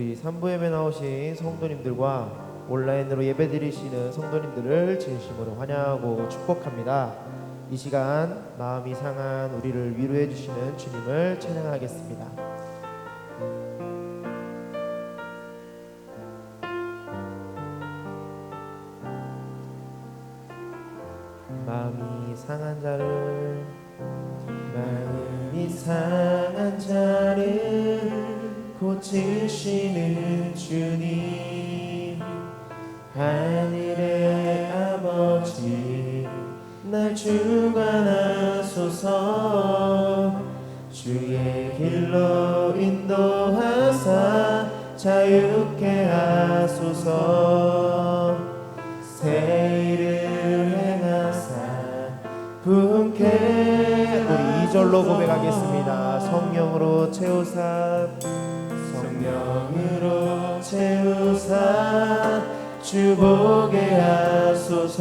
우리 산부 예배 나오신 성도님들과 온라인으로 예배드리시는 성도님들을 진심으로 환영하고 축복합니다. 이 시간 마음이 상한 우리를 위로해 주시는 주님을 찬양하겠습니다. 마음이 상한 자를 고치시는 주님, 하늘의 아버지 날 주관하소서. 주의 길로 인도하사 자유케 하소서. 새 일을 행하사 부흥케. 우리 2절로 고백하겠습니다. 성령으로 채우사 주보게 하소서.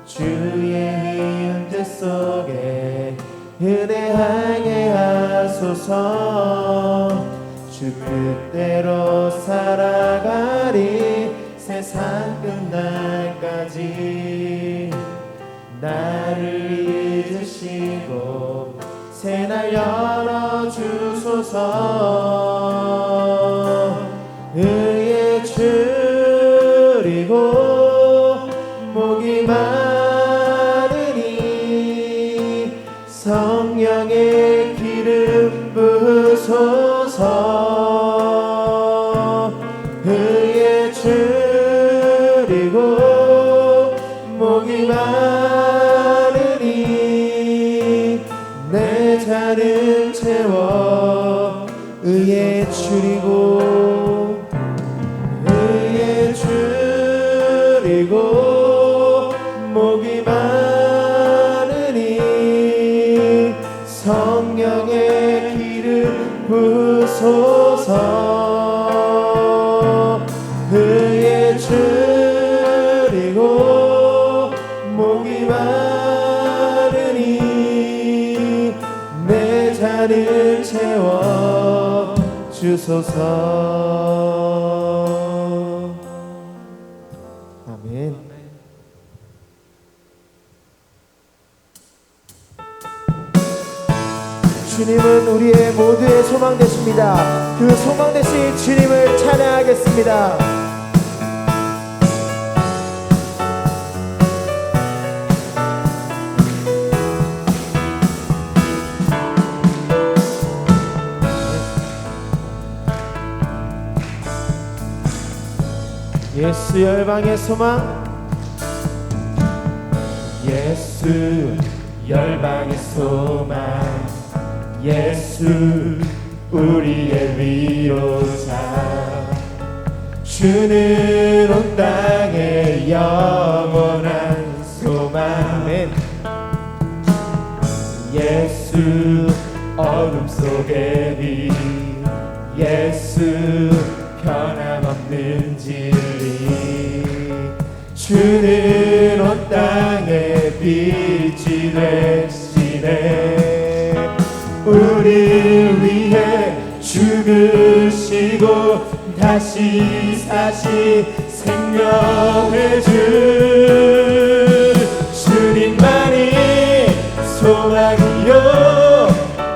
주의 미운 뜻 속에 은혜하게 하소서. 주 뜻대로 살아가리 세상 끝날까지. 나를 잊으시고 새날 열어주소서. 의에 줄이고 목이 마르니 성령의 기름 부으소서. 의에 줄이고 목이 마르니 내 잔을 채워. 의에 줄이고 목이 마르니 성령의 기름 부으소서. 의에 줄이고 목이 마르니 내 잔을 채워 주소서. 아멘. 주님은 우리의 모두의 소망 되십니다. 그 소망 되신 주님을 찬양하겠습니다. 예수 열방의 소망, 예수 열방의 소망, 예수 우리의 위로자. 주는 온 땅의 영원한 소망. 아멘. 예수 어둠 속의 빛, 예수 변함없는 진리. 주는 온 땅의 빛이 되시네. 우리를 위해 죽으시고 다시 사시 생명을 준 주님만이 소망이요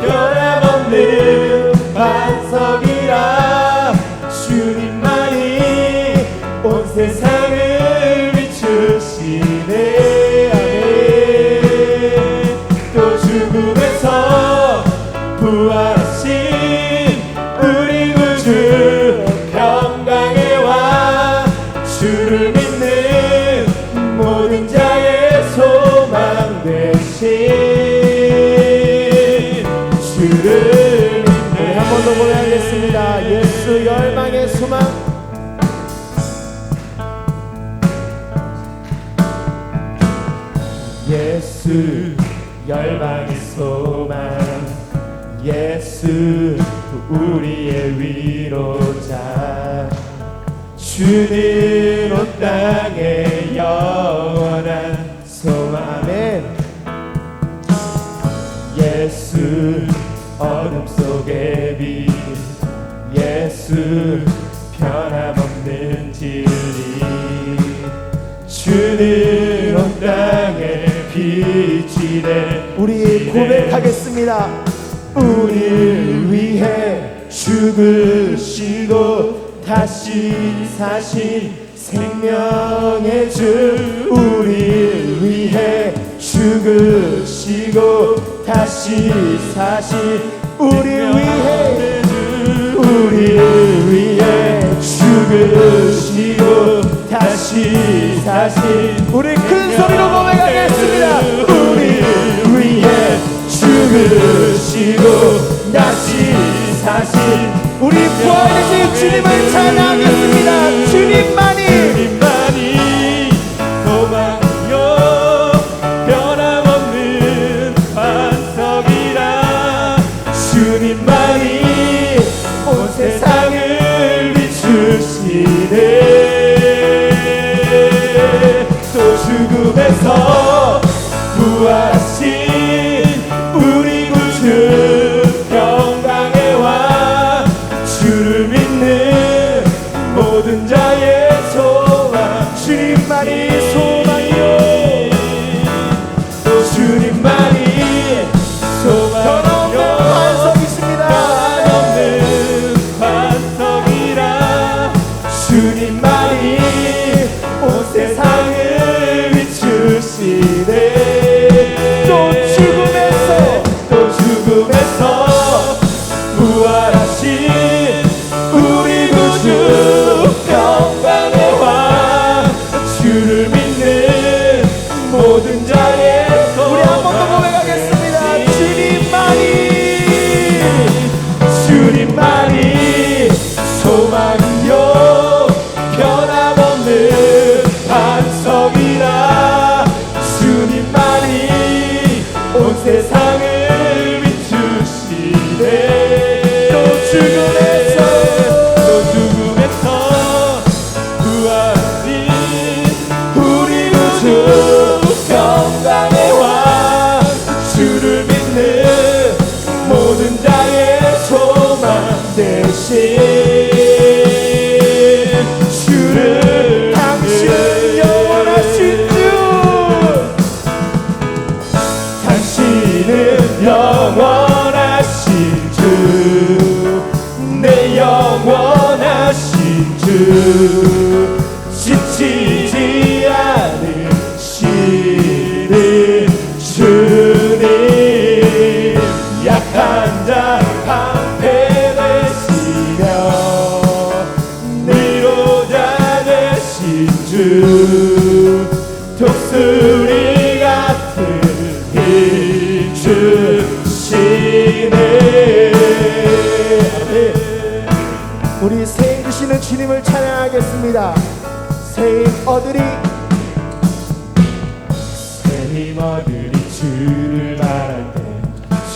변함없는 반석이라. 주님만이 온 세상을 비추시네. 아멘. 또 죽음에서 부활하신 우리 구주 평강의 왕. 주를 믿는 모든 자의 소망 되신 주를 믿는. 우리 한 번 더 고백하겠습니다. 예수 열방의 소망, 예수 열방의 소망, 예수 우리의 위로자. 주는 온 땅의 영원한 소망. 아멘. 예수 어둠 속의 빛, 예수 예수 변함없는 진리 주는 온 땅에 빛이네. 우리 고백하겠습니다. 우리를 위해 죽으시고 다시 사신 생명의 주 우리를 위해 죽으시고 다시 사신 우리를 위해 우리를 위해 죽으시고 다시 사신 우리 큰 소리로 고백하겠습니다. 우리를 위해 죽으시고 다시 사신 우리 부활되신 주님을 찬양하겠습니다. 주님만이 소망이요 변함없는 반석이라 주님만이 온 세상을 비추시네. 또 죽음에서 부활하신 우리 구주 평강의 왕 주를 믿는 모든 자의 소망 주님만이 소망이요 또 주님만이 소망이요 반석이십니다. 변함없는 반석이라 주님만이 온 세상을 비추시네. 또 죽음에서 부활하신 우리 구주 평강의 왕 주를 믿는 모든 자의 소망 우리 한 번 더 고백하겠습니다. 주님만이 소망이요 변함없는 반석이라 주님만이 온 세상을 비추시네. 또 죽음에서 부활하신 우리 구주 평강의 왕 주를 믿는 모든 자의 소망 대신 주를 당신은 영원하신 주 당신은 영원하신 주 내 영원하신 주 지치지 않으시는 주님 약한 자 방패 되시며 위로자 되신 주 독수리 같은 힘 주시네. 우리 새 주시는 주님을 찬양하겠습니다. 새 힘 얻으리 힘 얻으리 주를 바랄 때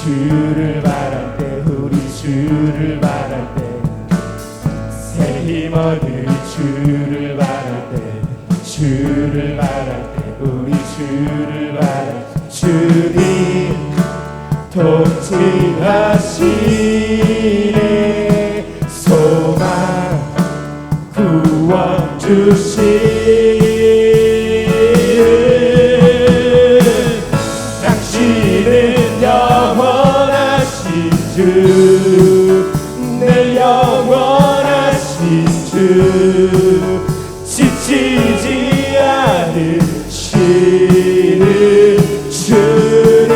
주를 바랄 때 우리 주를 바랄 때 새 힘 얻으리 주를 바랄 때 주를 바랄 때 우리 주를 바랄 주님 통치하시네 소망 구원 주시 당신은 영원하신 주 내 영원하신 주 지치지 않으시는 주님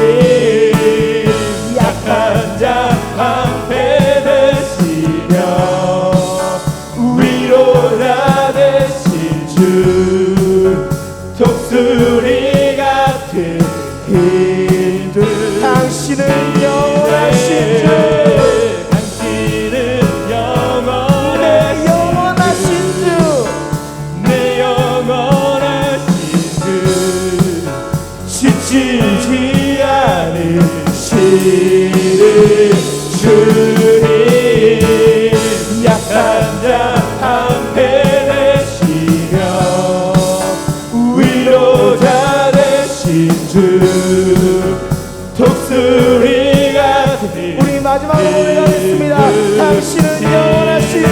약한 자 방패 되시며 위로자 되신 주 독수리 같은 힘들 당신은 영원하신 주 당신은 영원하신 주 내 영원하신 주 지치지 않으시는 주님 약한 자 방패 되시며 위로자 되신 주 독수리 같은 우리 마지막으로 고백하겠습니다. 당신은 영원하신 주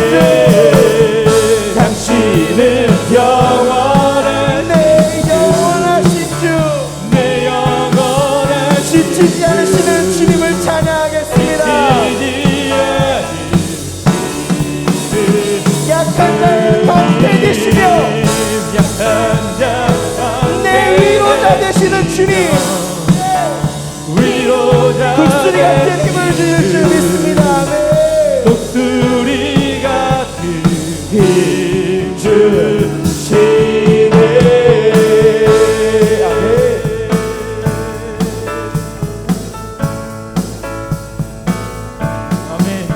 위로자 되시는 주님, 위로자 독수리 같은 힘을 주실 줄 믿습니다. 아멘. 독수리 같은 힘 주시네. 아멘.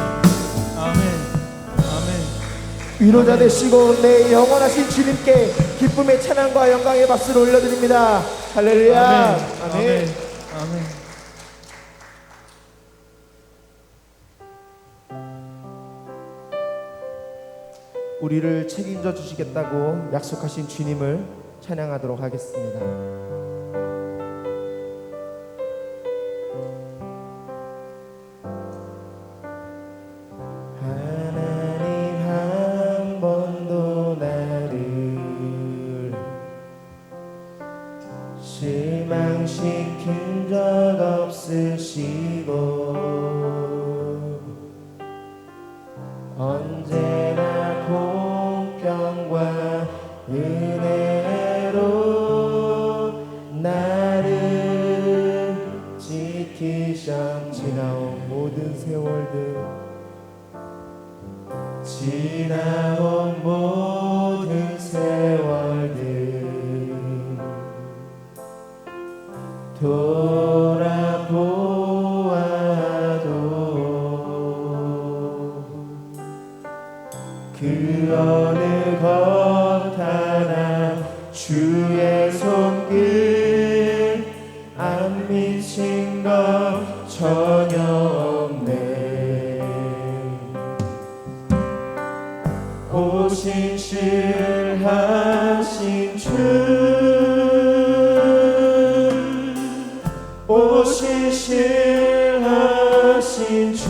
위로자 되시고 내 영원하신 주님께 기쁨의 찬양과 영광의 박수를 올려드립니다. 할렐루야. 아멘. 우리를 책임져 주시겠다고 약속하신 주님을 찬양하도록 하겠습니다. 하나님 한 번도 나를 실망시킨 적 없으시고 언제나 공평과 은혜로 나를 지키셔. 지나온 모든 세월들, 지나온 모든 세월들 돌아보아도 그 어느 것 하나 주의 손길 안 미친 것 전혀 없네. 오신실하신 주, 오신실하신 주,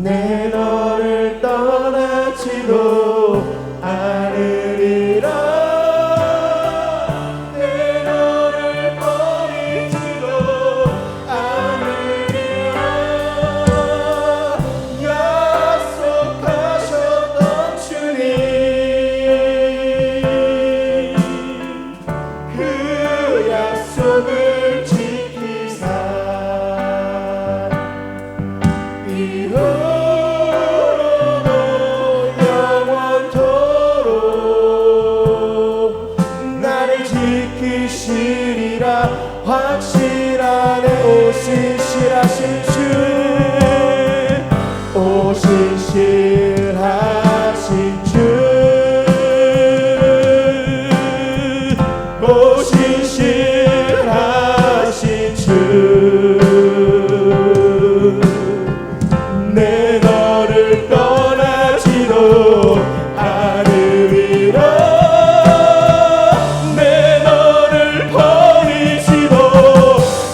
내 너를 떠나지도 않으리라. 내 너를 버리지도 않으리라. 약속하셨던 주님, 그 약속을 지키사 이후로도 영원토록 나를 지키시리라. 확실하네. 오신실하신 주, 오신실하신 주, 오신실하신 주, 내 너를 떠나지도 않으리라. 내 너를 버리지도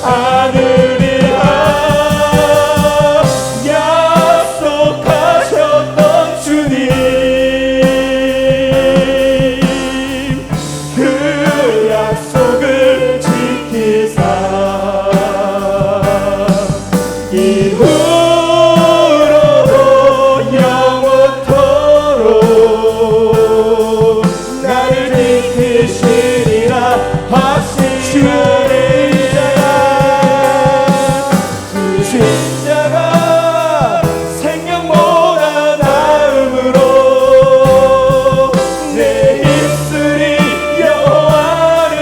않으리라. 약속하셨던 주님, 그 약속을 지키사 이후로도 영원토록 나를 지키시리라. 확신하는 자가, 그 진자가 생명보다 나음으로 내 입술이 여호와를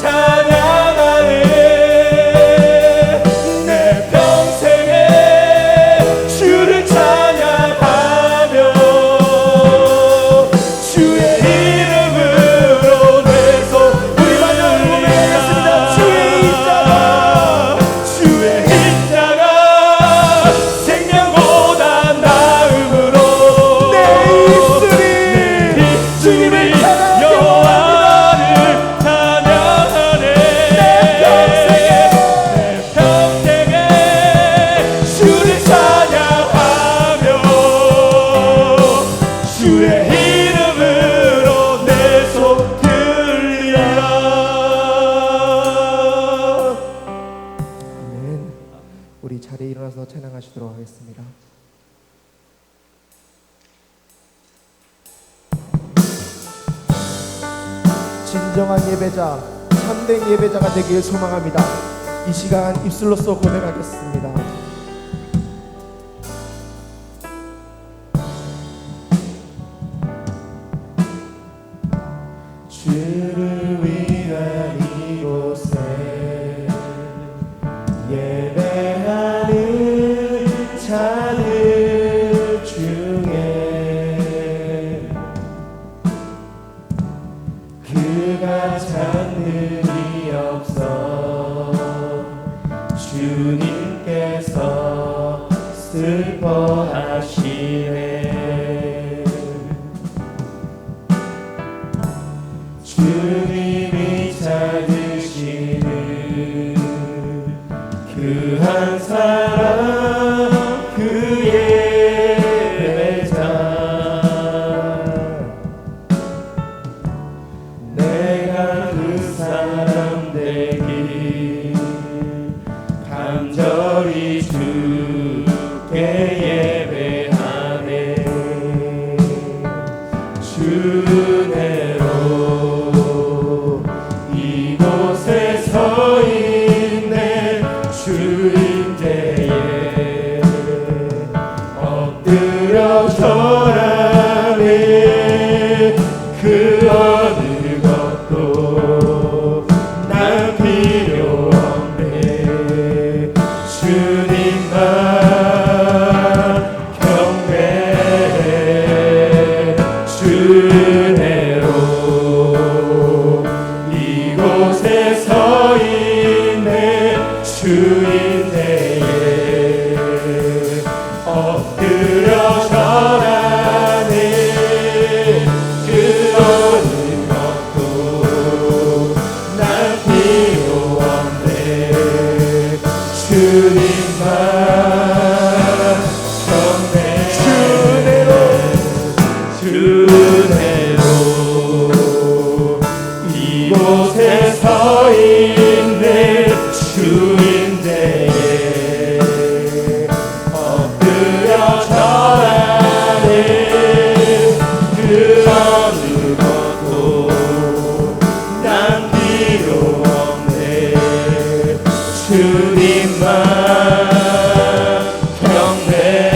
찬양하네. 내 평생에 주를 찬양하며 주의 이름으로 내 손, 우리 마저 고백하겠습니다. 주의 인자가 생명보다 나음으로 내 입술이 주님을 여호와를 찬양하네. 내 평생에 주를 찬양하며 주의 이름으로 내 손 들리라. 아멘. 우리 자리에 일어나서 찬양하시도록 하겠습니다. 진정한 예배자, 참된 예배자가 되길 소망합니다. 이 시간 입술로써 고백하겠습니다. 주를 위한 이곳에 예배하는 자들 중에 그가 찾는 이 없어 주님께서 슬퍼하시네. 주님이 찾으시는 그 한 사람 그 예배자 내가 그 사람 되길 간절히 주께 예배하네. 주내로 이곳에 서 있네. 주인대에 엎드려 절하네. 그 어느 것도 난 필요 없네. 주님만 경배해. 주내로 이곳에 서 있네. 주인대에 엎드려 절하네. 그 어느 것도 난 필요 없네. 주님만 경배해. 주내로 이곳에 서 있네. 주인대에 엎드려 절하네. 그 어느 것도 난 필요 없네. 주님만 경배해.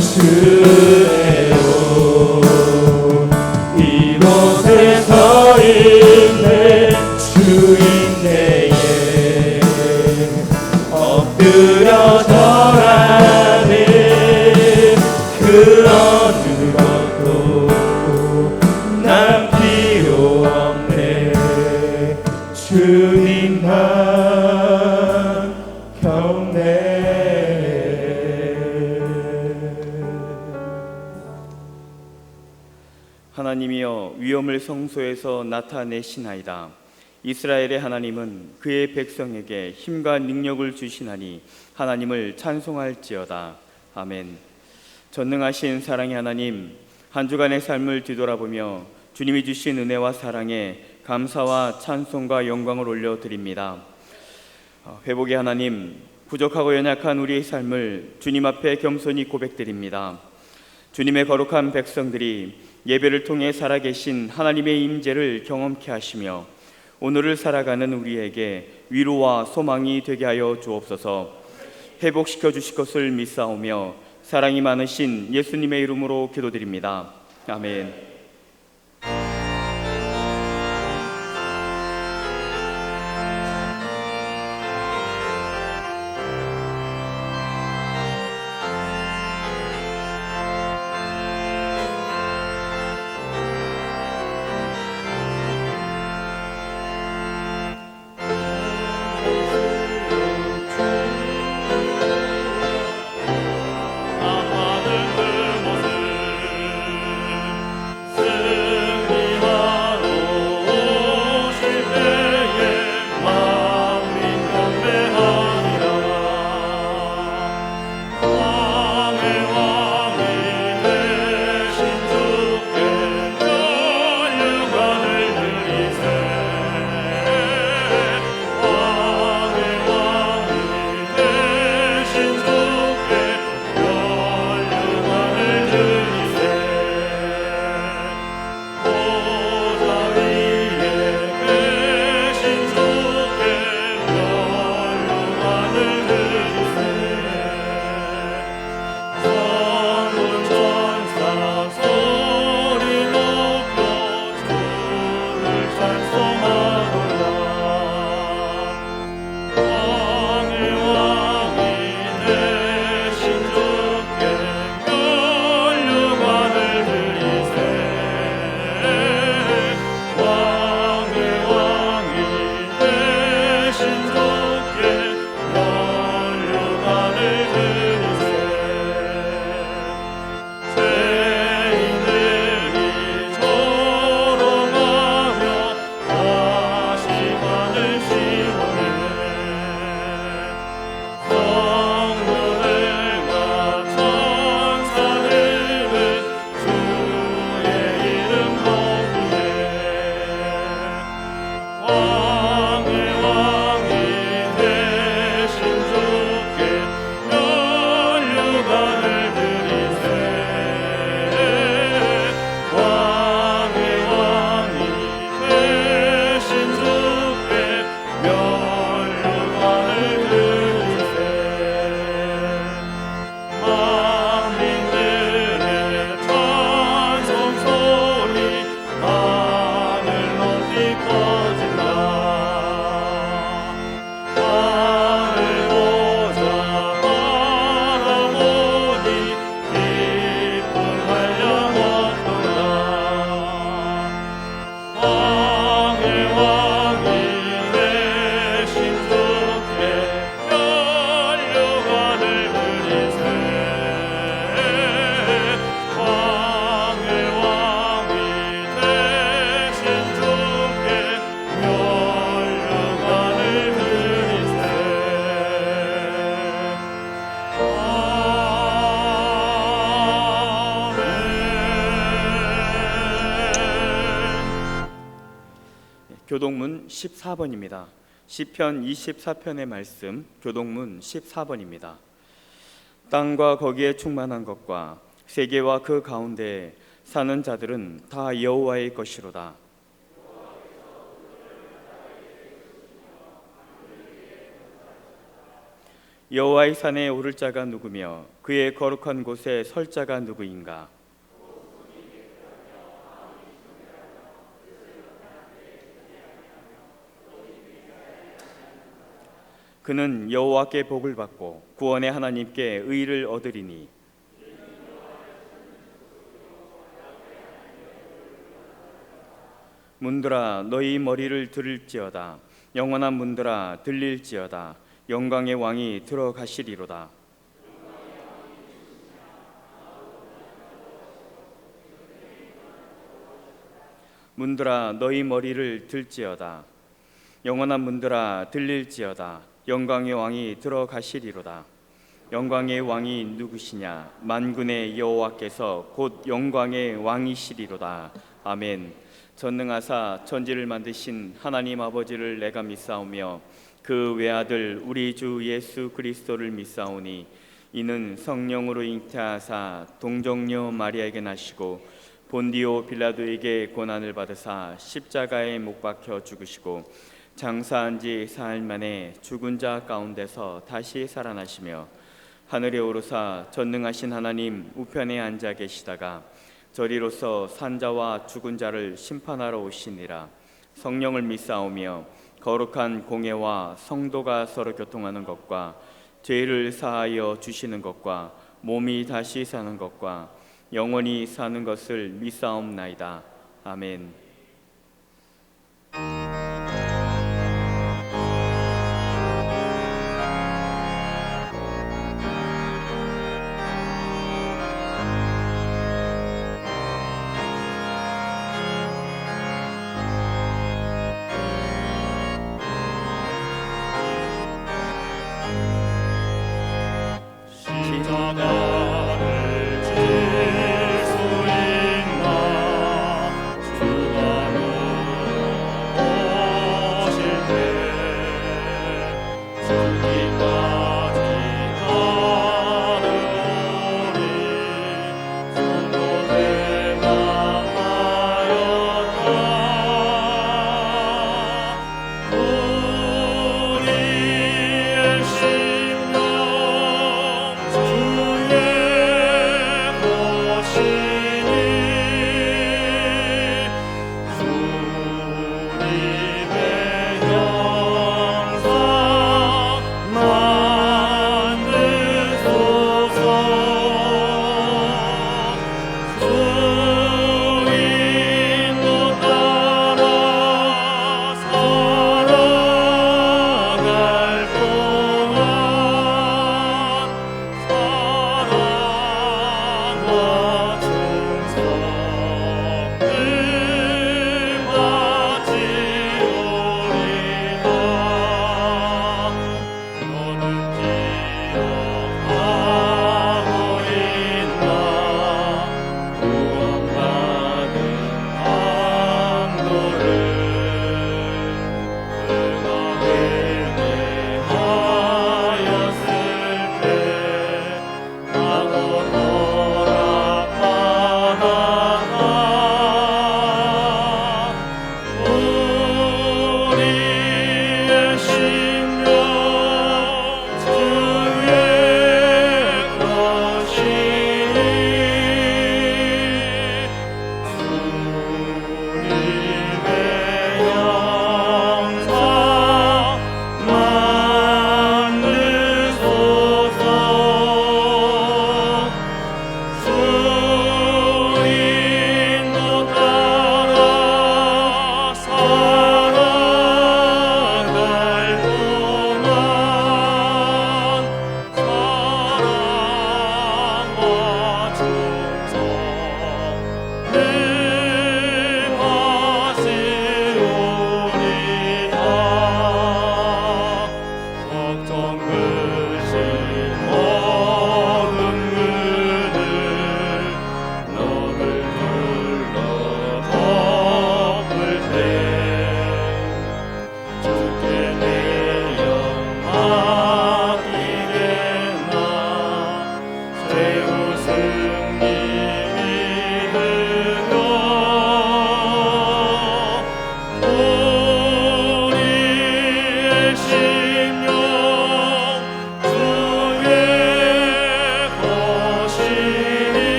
주내로 이곳에 서 있네. 주인대에 엎드려 절하네. 그 어느 것도 난 필요 없네. 주님만 경배해. 하나님이여 위엄을 성소에서 나타내시나이다. 이스라엘의 하나님은 그의 백성에게 힘과 능력을 주시나니 하나님을 찬송할지어다. 아멘. 전능하신 사랑의 하나님, 한 주간의 삶을 뒤돌아보며 주님이 주신 은혜와 사랑에 감사와 찬송과 영광을 올려드립니다. 회복의 하나님, 부족하고 연약한 우리의 삶을 주님 앞에 겸손히 고백드립니다. 주님의 거룩한 백성들이 예배를 통해 살아계신 하나님의 임재를 경험케 하시며 오늘을 살아가는 우리에게 위로와 소망이 되게 하여 주옵소서. 회복시켜 주실 것을 믿사오며 사랑이 많으신 예수님의 이름으로 기도드립니다. 아멘. 교동문 14번입니다. 시편 24편의 말씀 교동문 14번입니다. 땅과 거기에 충만한 것과 세계와 그 가운데에 사는 자들은 다 여호와의 것이로다. 여호와의 산에 오를 자가 누구며 그의 거룩한 곳에 설 자가 누구인가? 그는 여호와께 복을 받고 구원의 하나님께 의를 얻으리니 문들아 너희 머리를 들을지어다. 영원한 문들아 들릴지어다. 영광의 왕이 들어가시리로다. 문들아 너희 머리를 들지어다. 영원한 문들아 들릴지어다. 영광의 왕이 들어가시리로다. 영광의 왕이 누구시냐? 만군의 여호와께서 곧 영광의 왕이시리로다. 아멘. 전능하사 천지를 만드신 하나님 아버지를 내가 믿사오며 그 외아들 우리 주 예수 그리스도를 믿사오니 이는 성령으로 잉태하사 동정녀 마리아에게 나시고 본디오 빌라도에게 고난을 받으사 십자가에 못 박혀 죽으시고 장사한 지 사흘 만에 죽은 자 가운데서 다시 살아나시며 하늘에 오르사 전능하신 하나님 우편에 앉아 계시다가 저리로서 산자와 죽은 자를 심판하러 오시니라. 성령을 믿사오며 거룩한 공예와 성도가 서로 교통하는 것과 죄를 사하여 주시는 것과 몸이 다시 사는 것과 영원히 사는 것을 믿사옵나이다. 아멘. 십자가를 질 수 있나? 주가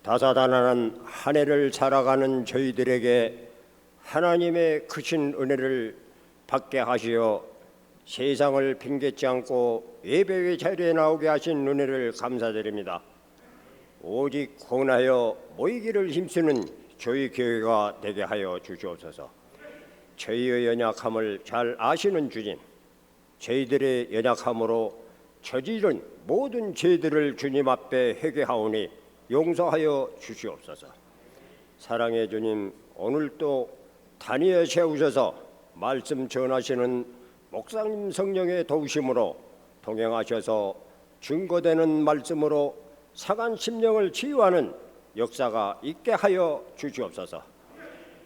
다사다난한 한 해를 살아가는 저희들에게 하나님의 크신 은혜를 받게 하시어 세상을 핑계치 않고 예배의 자리에 나오게 하신 은혜를 감사드립니다. 오직 권하여 모이기를 힘쓰는 저희 교회가 되게 하여 주시옵소서. 저희의 연약함을 잘 아시는 주님, 저희들의 연약함으로 저지른 모든 죄들을 주님 앞에 회개하오니 용서하여 주시옵소서. 사랑의 주님, 오늘도 단위에 세우셔서 말씀 전하시는 목사님 성령의 도우심으로 동행하셔서 증거되는 말씀으로 상한 심령을 치유하는 역사가 있게 하여 주시옵소서.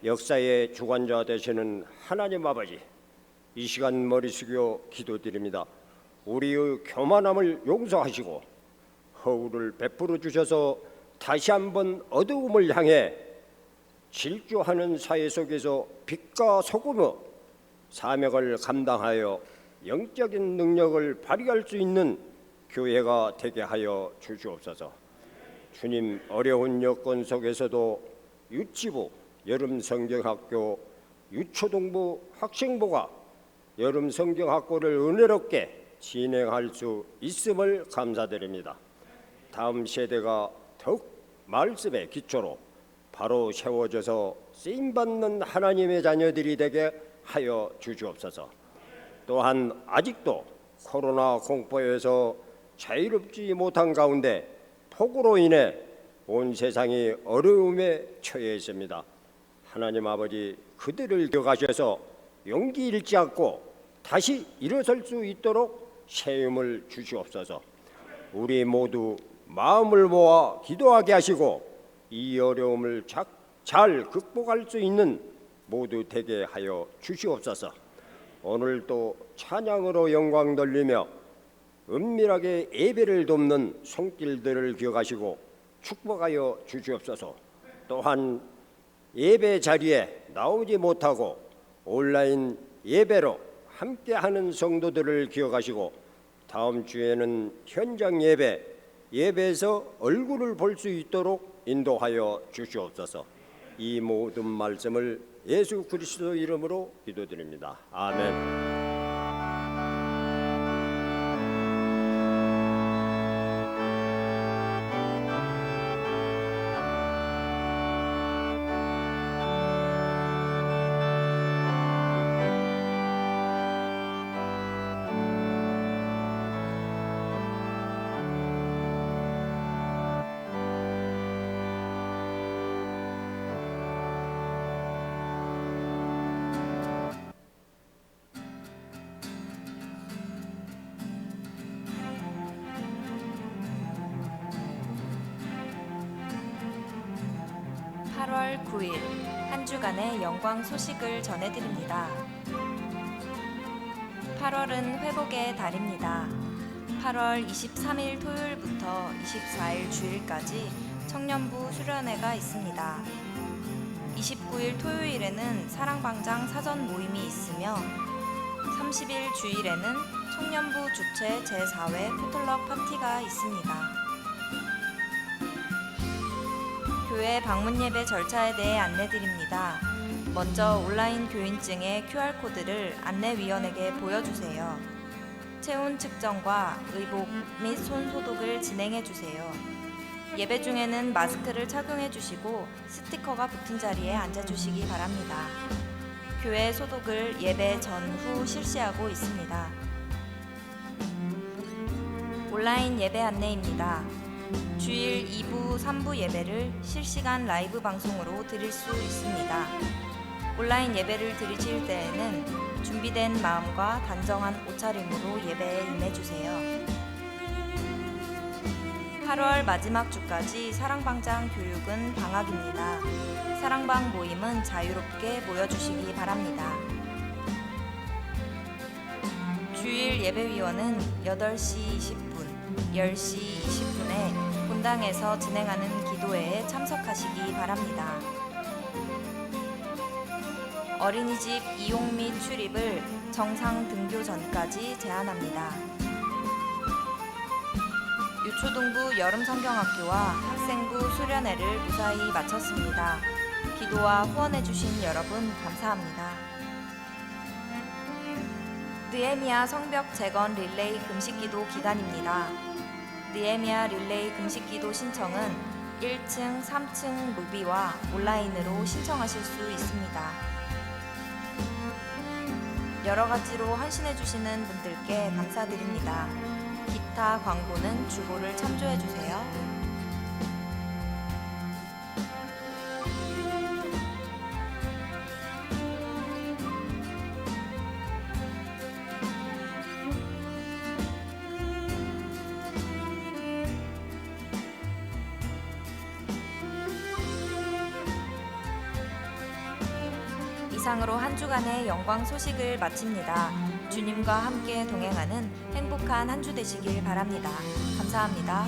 역사의 주관자 되시는 하나님 아버지, 이 시간 머리 숙여 기도드립니다. 우리의 교만함을 용서하시고 허울을 베풀어 주셔서 다시 한번 어두움을 향해 질주하는 사회 속에서 빛과 소금의 사명을 감당하여 영적인 능력을 발휘할 수 있는 교회가 되게 하여 주시옵소서. 주님, 어려운 여건 속에서도 유치부, 여름 성경학교, 유초등부 학생부가 여름 성경학교를 은혜롭게 진행할 수 있음을 감사드립니다. 다음 세대가 더욱 말씀의 기초로 바로 세워져서 쓰임받는 하나님의 자녀들이 되게 하여 주시옵소서. 또한 아직도 코로나 공포에서 자유롭지 못한 가운데 폭우로 인해 온 세상이 어려움에 처해 있습니다. 하나님 아버지, 그들을 기억하셔서 용기 잃지 않고 다시 일어설 수 있도록 세움을 주시옵소서. 우리 모두 마음을 모아 기도하게 하시고 이 어려움을 잘 극복할 수 있는 모두 되게 하여 주시옵소서. 오늘도 찬양으로 영광 돌리며 은밀하게 예배를 돕는 손길들을 기억하시고 축복하여 주시옵소서. 또한 예배 자리에 나오지 못하고 온라인 예배로 함께하는 성도들을 기억하시고 다음 주에는 현장 예배에서 얼굴을 볼 수 있도록 인도하여 주시옵소서. 이 모든 말씀을 예수 그리스도 이름으로 기도드립니다. 아멘. (8월 9일) 한 주간의 영광 소식을 전해드립니다. 8월은 회복의 달입니다. 8월 23일 토요일부터 24일 주일까지 청년부 수련회가 있습니다. 29일 토요일에는 사랑방장 사전 모임이 있으며 30일 주일에는 청년부 주최 제4회 포털럭 파티가 있습니다. 교회 방문 예배 절차에 대해 안내드립니다. 먼저 온라인 교인증의 QR코드를 안내위원에게 보여주세요. 체온 측정과 의복 및 손 소독을 진행해주세요. 예배 중에는 마스크를 착용해주시고 스티커가 붙은 자리에 앉아주시기 바랍니다. 교회 소독을 예배 전후 실시하고 있습니다. 온라인 예배 안내입니다. 주일 2부, 3부 예배를 실시간 라이브 방송으로 드릴 수 있습니다. 온라인 예배를 드리실 때에는 준비된 마음과 단정한 옷차림으로 예배에 임해주세요. 8월 마지막 주까지 사랑방장 교육은 방학입니다. 사랑방 모임은 자유롭게 모여주시기 바랍니다. 주일 예배위원은 8시 20분, 10시 20분에 본당에서 진행하는 기도회에 참석하시기 바랍니다. 어린이집 이용 및 출입을 정상 등교 전까지 제한합니다. 유초등부 여름성경학교와 학생부 수련회를 무사히 마쳤습니다. 기도와 후원해주신 여러분 감사합니다. 느헤미야 성벽 재건 릴레이 금식기도 기간입니다. 느헤미야 릴레이 금식기도 신청은 1층, 3층 로비와 온라인으로 신청하실 수 있습니다. 여러 가지로 헌신해주시는 분들께 감사드립니다. 기타 광고는 주보를 참조해주세요. 이상으로 한 주간의 영광 소식을 마칩니다. 주님과 함께 동행하는 행복한 한 주 되시길 바랍니다. 감사합니다.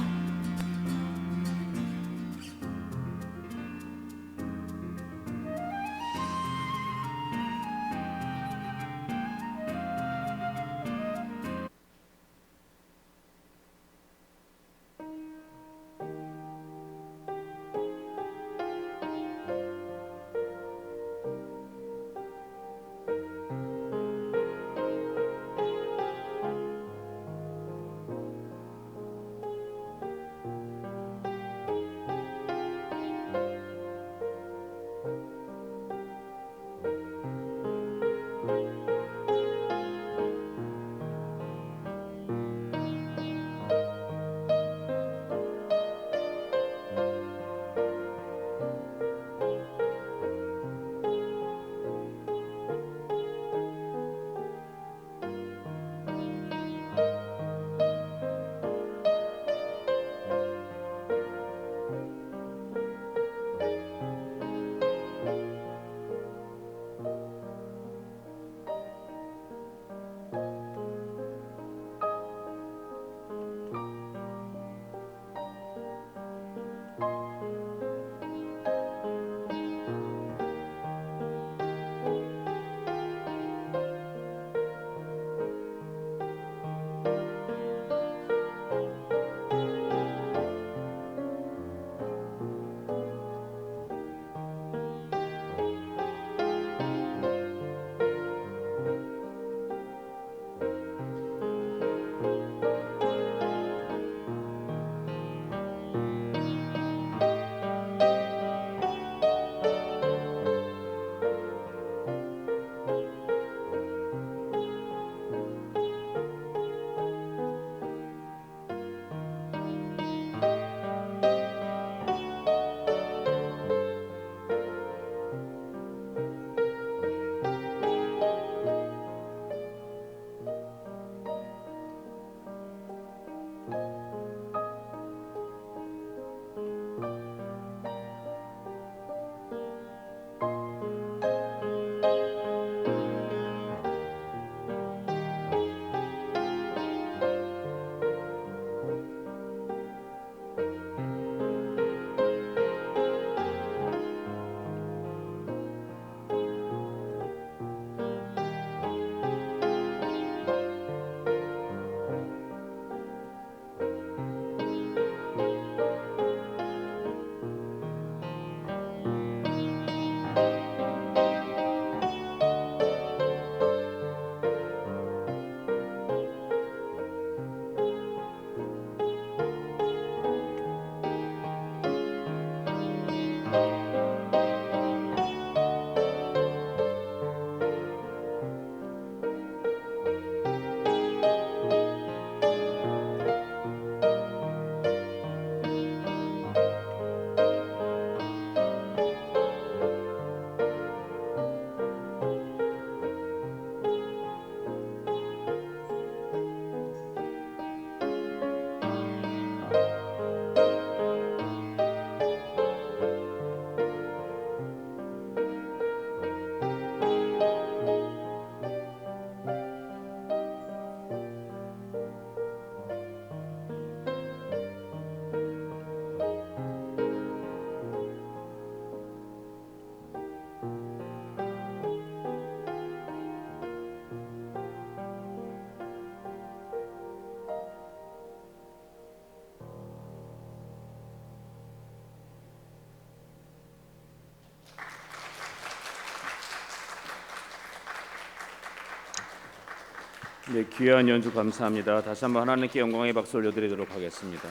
네, 귀한 연주 감사합니다. 다시 한번 하나님께 영광의 박수 올려드리도록 하겠습니다.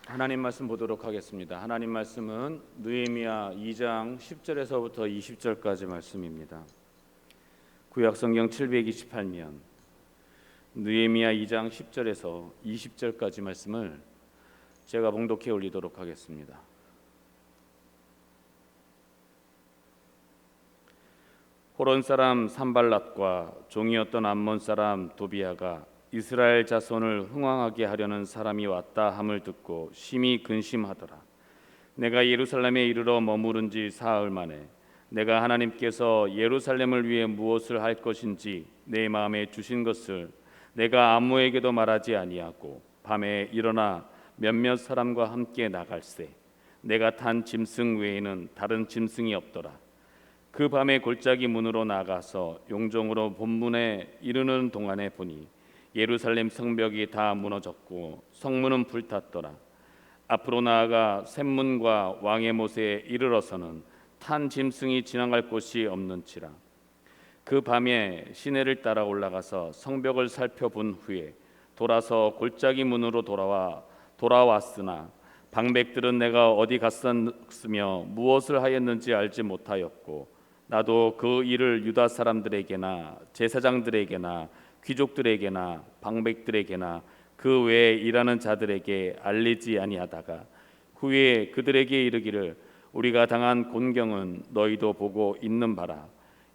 하나님 말씀 보도록 하겠습니다. 하나님 말씀은 느헤미야 2장 10절에서부터 20절까지 말씀입니다. 구약성경 728면 느헤미야 2장 10절에서 20절까지 말씀을 제가 봉독해 올리도록 하겠습니다. 호론 사람 산발랏과 종이었던 암몬 사람 도비아가 이스라엘 자손을 흥왕하게 하려는 사람이 왔다 함을 듣고 심히 근심하더라. 내가 예루살렘에 이르러 머무른 지 사흘 만에 내가 하나님께서 예루살렘을 위해 무엇을 할 것인지 내 마음에 주신 것을 내가 아무에게도 말하지 아니하고 밤에 일어나 몇몇 사람과 함께 나갈새 내가 탄 짐승 외에는 다른 짐승이 없더라. 그 밤에 골짜기 문으로 나가서 용종으로 본문에 이르는 동안에 보니 예루살렘 성벽이 다 무너졌고 성문은 불탔더라. 앞으로 나아가 샘문과 왕의 못에 이르러서는 탄 짐승이 지나갈 곳이 없는지라. 그 밤에 시내를 따라 올라가서 성벽을 살펴본 후에 돌아서 골짜기 문으로 돌아왔으나 방백들은 내가 어디 갔었으며 무엇을 하였는지 알지 못하였고 나도 그 일을 유다 사람들에게나 제사장들에게나 귀족들에게나 방백들에게나 그 외에 일하는 자들에게 알리지 아니하다가 후에 그들에게 이르기를 우리가 당한 곤경은 너희도 보고 있는 바라.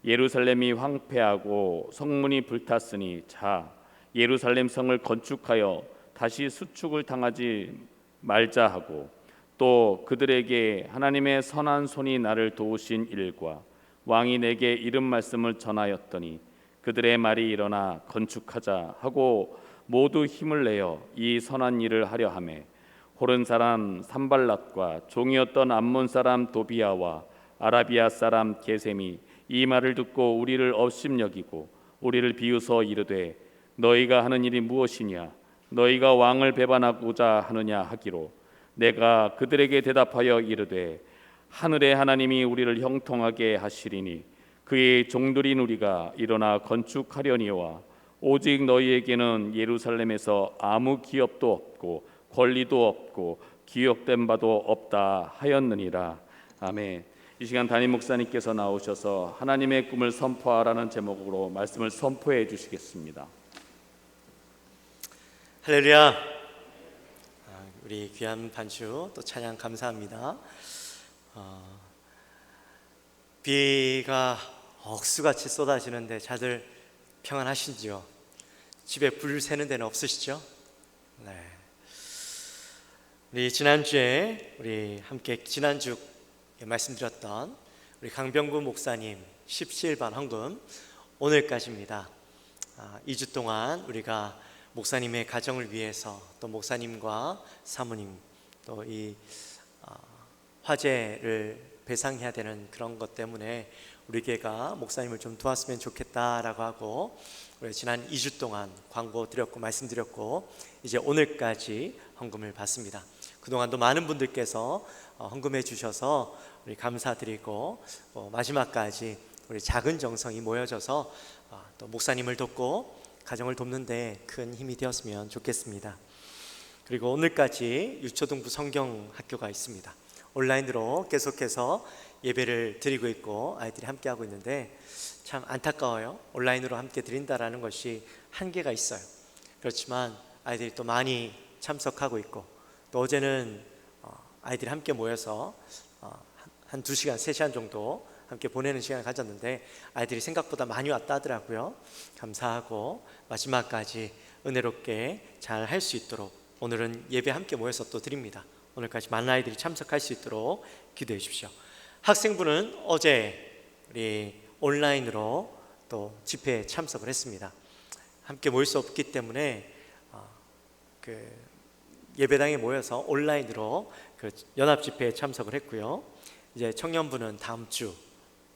예루살렘이 황폐하고 성문이 불탔으니 자 예루살렘 성을 건축하여 다시 수축을 당하지 말자 하고 또 그들에게 하나님의 선한 손이 나를 도우신 일과 왕이 내게 이른 말씀을 전하였더니 그들의 말이 일어나 건축하자 하고 모두 힘을 내어 이 선한 일을 하려 하매 호른 사람 산발랏과 종이었던 암몬 사람 도비아와 아라비아 사람 게셈이 이 말을 듣고 우리를 업심여기고 우리를 비웃어 이르되 너희가 하는 일이 무엇이냐 너희가 왕을 배반하고자 하느냐 하기로 내가 그들에게 대답하여 이르되 하늘의 하나님이 우리를 형통하게 하시리니 그의 종들인 우리가 일어나 건축하려니와 오직 너희에게는 예루살렘에서 아무 기업도 없고 권리도 없고 기억된 바도 없다 하였느니라. 아멘. 이 시간 담임 목사님께서 나오셔서 하나님의 꿈을 선포하라는 제목으로 말씀을 선포해 주시겠습니다. 할렐루야. 우리 귀한 반주 또 찬양 감사합니다. 비가 억수같이 쏟아지는데 다들 평안하신지요? 집에 불 새는 데는 없으시죠? 네. 우리 지난주에 우리 함께 지난주 말씀드렸던 우리 강병구 목사님 십시일반 헌금 오늘까지입니다. 2주 동안 우리가 목사님의 가정을 위해서 또 목사님과 사모님 또 이 화재를 배상해야 되는 그런 것 때문에 우리 교회가 목사님을 좀 도왔으면 좋겠다라고 하고 우리 지난 2주 동안 광고 드렸고 말씀드렸고 이제 오늘까지 헌금을 받습니다. 그동안도 많은 분들께서 헌금해 주셔서 우리 감사드리고 마지막까지 우리 작은 정성이 모여져서 또 목사님을 돕고 가정을 돕는 데 큰 힘이 되었으면 좋겠습니다. 그리고 오늘까지 유초등부 성경학교가 있습니다. 온라인으로 계속해서 예배를 드리고 있고 아이들이 함께 하고 있는데 참 안타까워요. 온라인으로 함께 드린다라는 것이 한계가 있어요. 그렇지만 아이들이 또 많이 참석하고 있고 또 어제는 아이들이 함께 모여서 한 2시간, 3시간 정도 함께 보내는 시간을 가졌는데 아이들이 생각보다 많이 왔다 하더라고요. 감사하고 마지막까지 은혜롭게 잘 할 수 있도록 오늘은 예배 함께 모여서 또 드립니다. 오늘까지 많은 아이들이 참석할 수 있도록 기도해 주십시오. 학생부는 어제 우리 온라인으로 또 집회에 참석을 했습니다. 함께 모일 수 없기 때문에 예배당에 모여서 온라인으로 그 연합 집회에 참석을 했고요. 이제 청년부는 다음 주,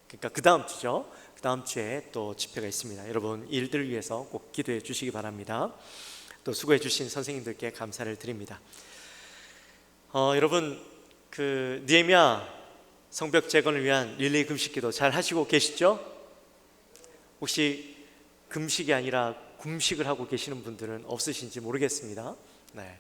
그러니까 그 다음 주죠. 그 다음 주에 또 집회가 있습니다. 여러분 일들을 위해서 꼭 기도해 주시기 바랍니다. 또 수고해 주신 선생님들께 감사를 드립니다. 여러분 그 느헤미야 성벽 재건을 위한 릴레이 금식기도 잘 하시고 계시죠? 혹시 금식이 아니라 굶식을 하고 계시는 분들은 없으신지 모르겠습니다. 네,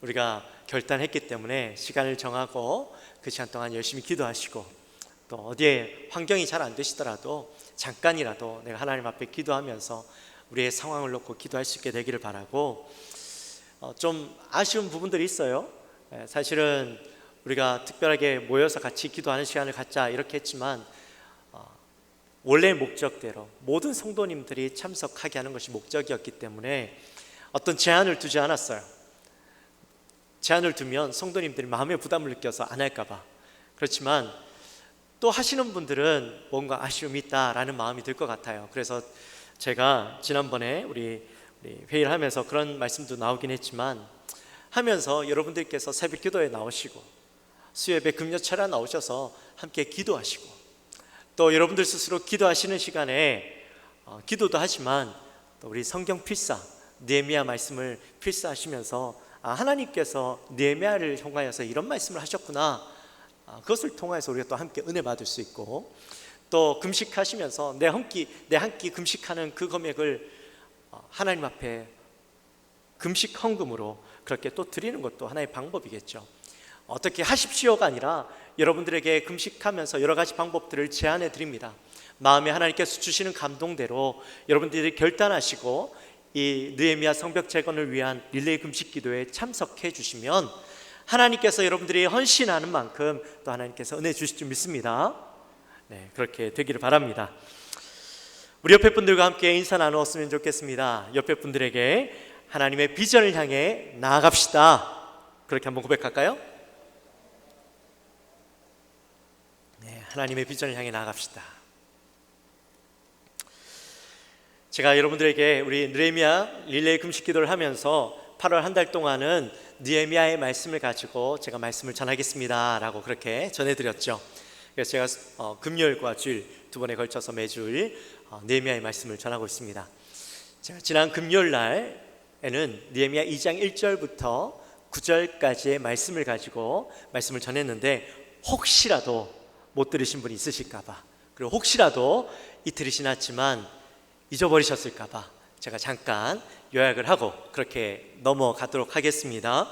우리가 결단했기 때문에 시간을 정하고 그 시간 동안 열심히 기도하시고, 또 어디에 환경이 잘 안 되시더라도 잠깐이라도 내가 하나님 앞에 기도하면서 우리의 상황을 놓고 기도할 수 있게 되기를 바라고, 좀 아쉬운 부분들이 있어요. 사실은 우리가 특별하게 모여서 같이 기도하는 시간을 갖자 이렇게 했지만 원래 목적대로 모든 성도님들이 참석하게 하는 것이 목적이었기 때문에 어떤 제한을 두지 않았어요. 제한을 두면 성도님들이 마음의 부담을 느껴서 안 할까 봐. 그렇지만 또 하시는 분들은 뭔가 아쉬움이 있다라는 마음이 들 것 같아요. 그래서 제가 지난번에 우리 회의를 하면서 그런 말씀도 나오긴 했지만, 하면서 여러분들께서 새벽 기도에 나오시고 수요예배 금요철에 나오셔서 함께 기도하시고, 또 여러분들 스스로 기도하시는 시간에 기도도 하지만 또 우리 성경 필사 느헤미야 말씀을 필사하시면서 하나님께서 느헤미야를 통하여서 이런 말씀을 하셨구나, 그것을 통해서 우리가 또 함께 은혜 받을 수 있고, 또 금식하시면서 내 한 끼 금식하는 그 금액을 하나님 앞에 금식 헌금으로 그렇게 또 드리는 것도 하나의 방법이겠죠. 어떻게 하십시오가 아니라 여러분들에게 금식하면서 여러 가지 방법들을 제안해 드립니다. 마음에 하나님께서 주시는 감동대로 여러분들이 결단하시고 이 느헤미야 성벽 재건을 위한 릴레이 금식 기도에 참석해 주시면 하나님께서 여러분들이 헌신하는 만큼 또 하나님께서 은혜 주실 줄 믿습니다. 네, 그렇게 되기를 바랍니다. 우리 옆에 분들과 함께 인사 나누었으면 좋겠습니다. 옆에 분들에게 하나님의 비전을 향해 나아갑시다, 그렇게 한번 고백할까요? 네, 하나님의 비전을 향해 나아갑시다. 제가 여러분들에게 우리 느헤미야 릴레이 금식 기도를 하면서 8월 한 달 동안은 느헤미야의 말씀을 가지고 제가 말씀을 전하겠습니다 라고 그렇게 전해드렸죠. 그래서 제가 금요일과 주일 두 번에 걸쳐서 매주일 느헤미야의 말씀을 전하고 있습니다. 제가 지난 금요일 날에는 느헤미야 2장 1절부터 9절까지의 말씀을 가지고 말씀을 전했는데, 혹시라도 못 들으신 분이 있으실까 봐, 그리고 혹시라도 이틀이 지났지만 잊어버리셨을까 봐 제가 잠깐 요약을 하고 그렇게 넘어가도록 하겠습니다.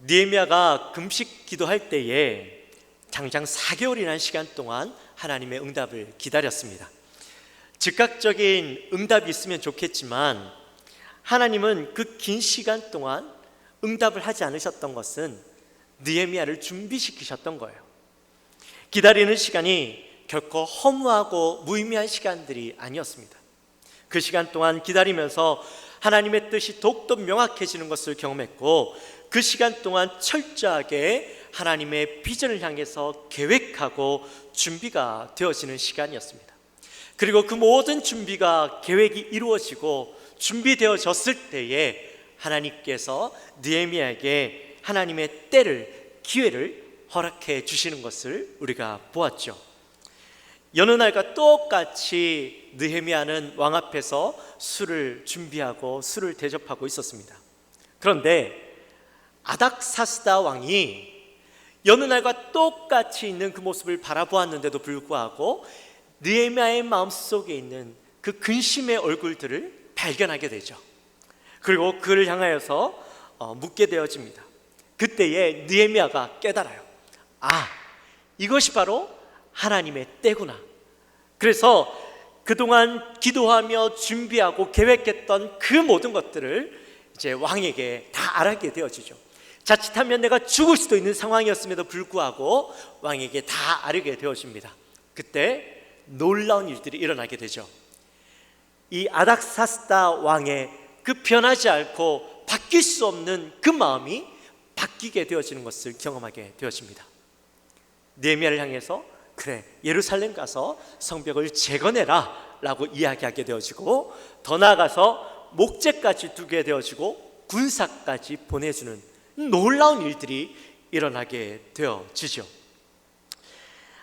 느헤미야가 금식 기도할 때에 장장 4개월이라는 시간 동안 하나님의 응답을 기다렸습니다. 즉각적인 응답이 있으면 좋겠지만 하나님은 그 긴 시간 동안 응답을 하지 않으셨던 것은 느헤미야를 준비시키셨던 거예요. 기다리는 시간이 결코 허무하고 무의미한 시간들이 아니었습니다. 그 시간 동안 기다리면서 하나님의 뜻이 더욱더 명확해지는 것을 경험했고, 그 시간 동안 철저하게 하나님의 비전을 향해서 계획하고 준비가 되어지는 시간이었습니다. 그리고 그 모든 준비가 계획이 이루어지고 준비되어졌을 때에 하나님께서 느헤미야에게 하나님의 때를, 기회를 허락해 주시는 것을 우리가 보았죠. 여느 날과 똑같이 느헤미야는 왕 앞에서 술을 준비하고 술을 대접하고 있었습니다. 그런데 아닥사스다 왕이 여느 날과 똑같이 있는 그 모습을 바라보았는데도 불구하고 느헤미야의 마음속에 있는 그 근심의 얼굴들을 발견하게 되죠. 그리고 그를 향하여서 묻게 되어집니다. 그때에 느헤미야가 깨달아요. 이것이 바로 하나님의 때구나. 그래서 그동안 기도하며 준비하고 계획했던 그 모든 것들을 이제 왕에게 다 알게 되어지죠. 자칫하면 내가 죽을 수도 있는 상황이었음에도 불구하고 왕에게 다 알게 되어집니다. 그때 놀라운 일들이 일어나게 되죠. 이 아닥사스다 왕의 그 변하지 않고 바뀔 수 없는 그 마음이 바뀌게 되어지는 것을 경험하게 되어집니다. 느헤미야를 향해서 그래, 예루살렘 가서 성벽을 재건해라 라고 이야기하게 되어지고, 더 나아가서 목재까지 두게 되어지고 군사까지 보내주는 놀라운 일들이 일어나게 되어지죠.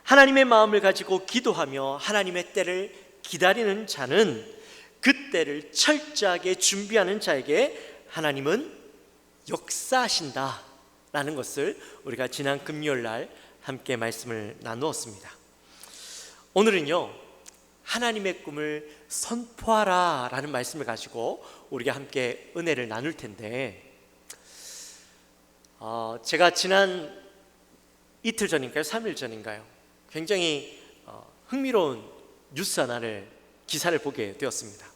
하나님의 마음을 가지고 기도하며 하나님의 때를 기다리는 자는 그 때를 철저하게 준비하는 자에게 하나님은 역사하신다 라는 것을 우리가 지난 금요일 날 함께 말씀을 나누었습니다. 오늘은요, 하나님의 꿈을 선포하라 라는 말씀을 가지고 우리가 함께 은혜를 나눌 텐데, 제가 지난 이틀 전인가요? 3일 전인가요? 굉장히 흥미로운 뉴스 하나를, 기사를 보게 되었습니다.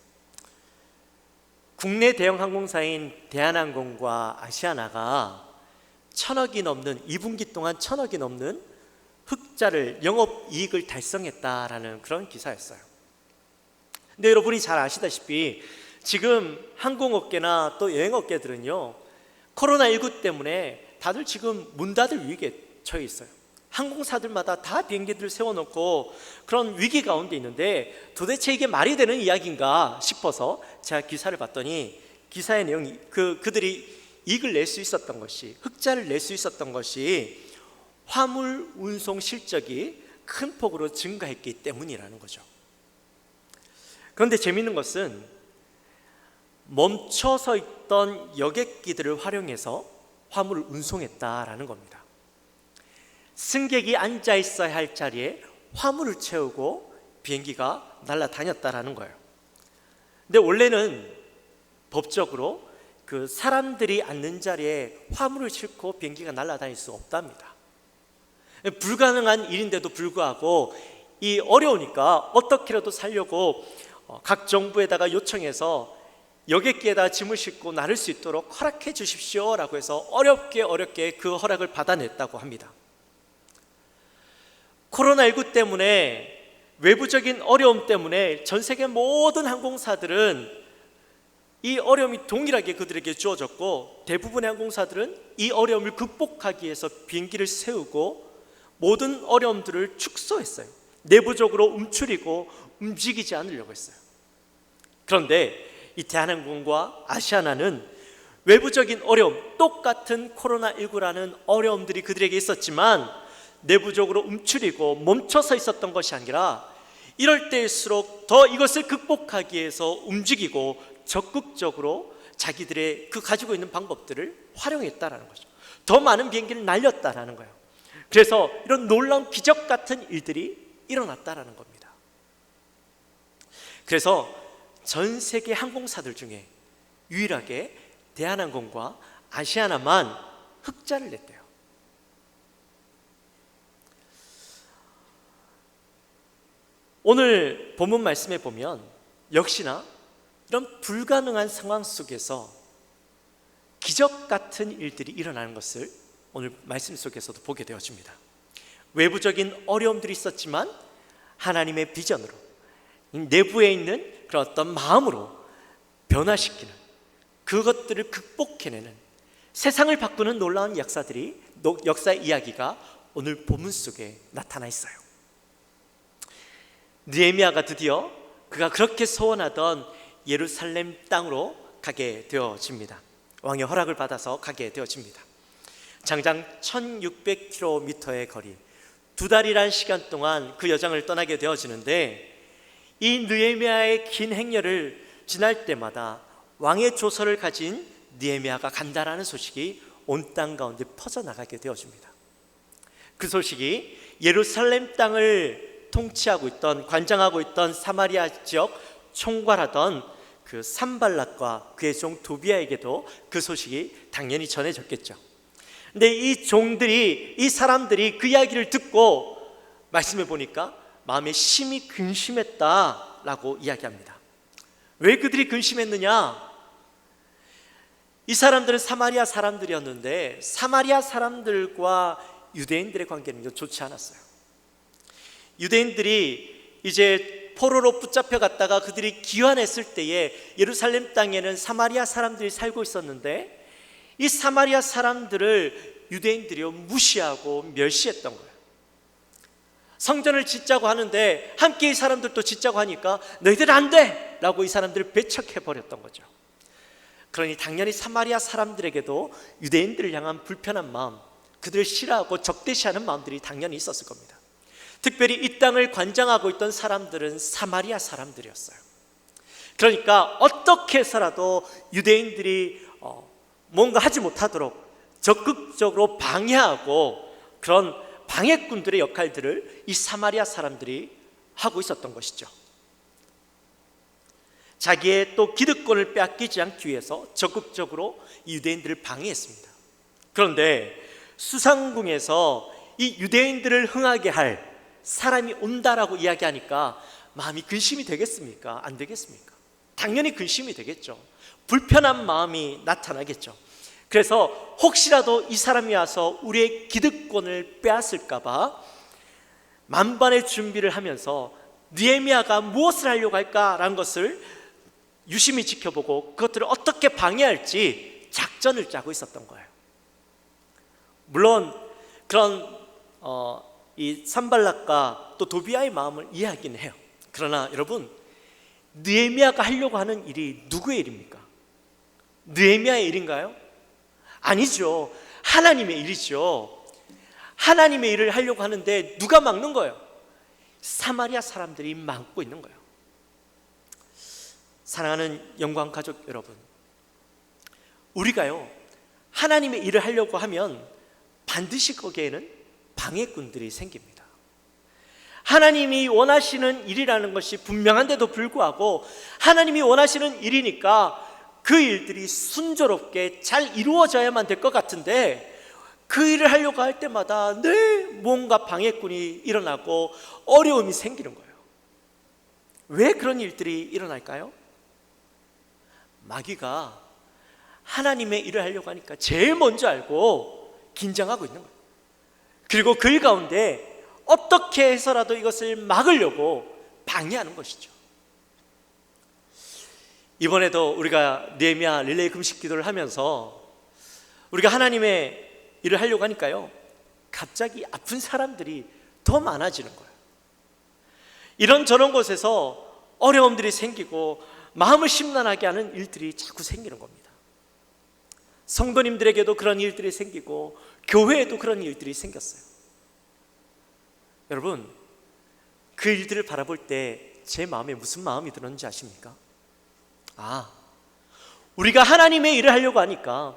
국내 대형 항공사인 대한항공과 아시아나가 1,000억이 넘는, 2분기 동안 1,000억이 넘는 흑자를, 영업이익을 달성했다라는 그런 기사였어요. 근데 여러분이 잘 아시다시피 지금 항공업계나 또 여행업계들은요, 코로나19 때문에 다들 지금 문 닫을 위기에 처해 있어요. 항공사들마다 다 비행기들을 세워놓고 그런 위기 가운데 있는데, 도대체 이게 말이 되는 이야기인가 싶어서 제가 기사를 봤더니, 기사의 내용이 그들이 이익을 낼 수 있었던 것이, 흑자를 낼 수 있었던 것이 화물 운송 실적이 큰 폭으로 증가했기 때문이라는 거죠. 그런데 재미있는 것은 멈춰서 있던 여객기들을 활용해서 화물을 운송했다라는 겁니다. 승객이 앉아 있어야 할 자리에 화물을 채우고 비행기가 날아다녔다라는 거예요. 근데 원래는 법적으로 그 사람들이 앉는 자리에 화물을 싣고 비행기가 날아다닐 수 없답니다. 불가능한 일인데도 불구하고 이 어려우니까 어떻게라도 살려고 각 정부에다가 요청해서 여객기에다 짐을 싣고 나를 수 있도록 허락해 주십시오 라고 해서 어렵게 그 허락을 받아냈다고 합니다. 코로나19 때문에, 외부적인 어려움 때문에 전 세계 모든 항공사들은 이 어려움이 동일하게 그들에게 주어졌고, 대부분의 항공사들은 이 어려움을 극복하기 위해서 비행기를 세우고 모든 어려움들을 축소했어요. 내부적으로 움츠리고 움직이지 않으려고 했어요. 그런데 이 대한항공과 아시아나는 외부적인 어려움, 똑같은 코로나19라는 어려움들이 그들에게 있었지만 내부적으로 움츠리고 멈춰서 있었던 것이 아니라, 이럴 때일수록 더 이것을 극복하기 위해서 움직이고 적극적으로 자기들의 그 가지고 있는 방법들을 활용했다라는 거죠. 더 많은 비행기를 날렸다라는 거예요. 그래서 이런 놀라운 기적 같은 일들이 일어났다라는 겁니다. 그래서 전 세계 항공사들 중에 유일하게 대한항공과 아시아나만 흑자를 냈대요. 오늘 본문 말씀에 보면 역시나 이런 불가능한 상황 속에서 기적 같은 일들이 일어나는 것을 오늘 말씀 속에서도 보게 되어집니다. 외부적인 어려움들이 있었지만 하나님의 비전으로, 내부에 있는 그런 어떤 마음으로 변화시키는, 그것들을 극복해내는, 세상을 바꾸는 놀라운 역사의 이야기가 오늘 본문 속에 나타나 있어요. 느헤미야가 드디어 그가 그렇게 소원하던 예루살렘 땅으로 가게 되어집니다. 왕의 허락을 받아서 가게 되어집니다. 장장 1600km의 거리, 2달이란 시간 동안 그 여정을 떠나게 되어지는데, 이 느헤미야의 긴 행렬을 지날 때마다 왕의 조서를 가진 느헤미야가 간다라는 소식이 온 땅 가운데 퍼져나가게 되어집니다. 그 소식이 예루살렘 땅을 통치하고 있던, 관장하고 있던 사마리아 지역 총괄하던 그 산발랏과 그의 종 도비아에게도 그 소식이 당연히 전해졌겠죠. 근데 이 종들이, 이 사람들이 그 이야기를 듣고 말씀해 보니까 마음에 심히 근심했다라고 이야기합니다. 왜 그들이 근심했느냐? 이 사람들은 사마리아 사람들이었는데 사마리아 사람들과 유대인들의 관계는 좋지 않았어요. 유대인들이 이제 포로로 붙잡혀 갔다가 그들이 귀환했을 때에 예루살렘 땅에는 사마리아 사람들이 살고 있었는데, 이 사마리아 사람들을 유대인들이 무시하고 멸시했던 거예요. 성전을 짓자고 하는데 함께 이 사람들도 짓자고 하니까 너희들 안 돼! 라고 이 사람들을 배척해버렸던 거죠. 그러니 당연히 사마리아 사람들에게도 유대인들을 향한 불편한 마음, 그들을 싫어하고 적대시하는 마음들이 당연히 있었을 겁니다. 특별히 이 땅을 관장하고 있던 사람들은 사마리아 사람들이었어요. 그러니까 어떻게 해서라도 유대인들이 뭔가 하지 못하도록 적극적으로 방해하고, 그런 방해꾼들의 역할들을 이 사마리아 사람들이 하고 있었던 것이죠. 자기의 또 기득권을 빼앗기지 않기 위해서 적극적으로 이 유대인들을 방해했습니다. 그런데 수상궁에서 이 유대인들을 흥하게 할 사람이 온다라고 이야기하니까 마음이 근심이 되겠습니까? 안 되겠습니까? 당연히 근심이 되겠죠. 불편한 마음이 나타나겠죠. 그래서 혹시라도 이 사람이 와서 우리의 기득권을 빼앗을까 봐 만반의 준비를 하면서 느헤미야가 무엇을 하려고 할까라는 것을 유심히 지켜보고 그것들을 어떻게 방해할지 작전을 짜고 있었던 거예요. 물론 그런 이 산발락과 또 도비아의 마음을 이해하긴 해요. 그러나 여러분, 느헤미야가 하려고 하는 일이 누구의 일입니까? 느헤미야의 일인가요? 아니죠. 하나님의 일이죠. 하나님의 일을 하려고 하는데 누가 막는 거예요? 사마리아 사람들이 막고 있는 거예요. 사랑하는 영광 가족 여러분, 우리가요 하나님의 일을 하려고 하면 반드시 거기에는 방해꾼들이 생깁니다. 하나님이 원하시는 일이라는 것이 분명한데도 불구하고 하나님이 원하시는 일이니까 그 일들이 순조롭게 잘 이루어져야만 될 것 같은데 그 일을 하려고 할 때마다 늘 뭔가 방해꾼이 일어나고 어려움이 생기는 거예요. 왜 그런 일들이 일어날까요? 마귀가 하나님의 일을 하려고 하니까 제일 먼저 알고 긴장하고 있는 거예요. 그리고 그 일 가운데 어떻게 해서라도 이것을 막으려고 방해하는 것이죠. 이번에도 우리가 느헤미야 릴레이 금식 기도를 하면서 우리가 하나님의 일을 하려고 하니까요 갑자기 아픈 사람들이 더 많아지는 거예요. 이런저런 곳에서 어려움들이 생기고 마음을 심란하게 하는 일들이 자꾸 생기는 겁니다. 성도님들에게도 그런 일들이 생기고 교회에도 그런 일들이 생겼어요. 여러분, 그 일들을 바라볼 때 제 마음에 무슨 마음이 들었는지 아십니까? 우리가 하나님의 일을 하려고 하니까,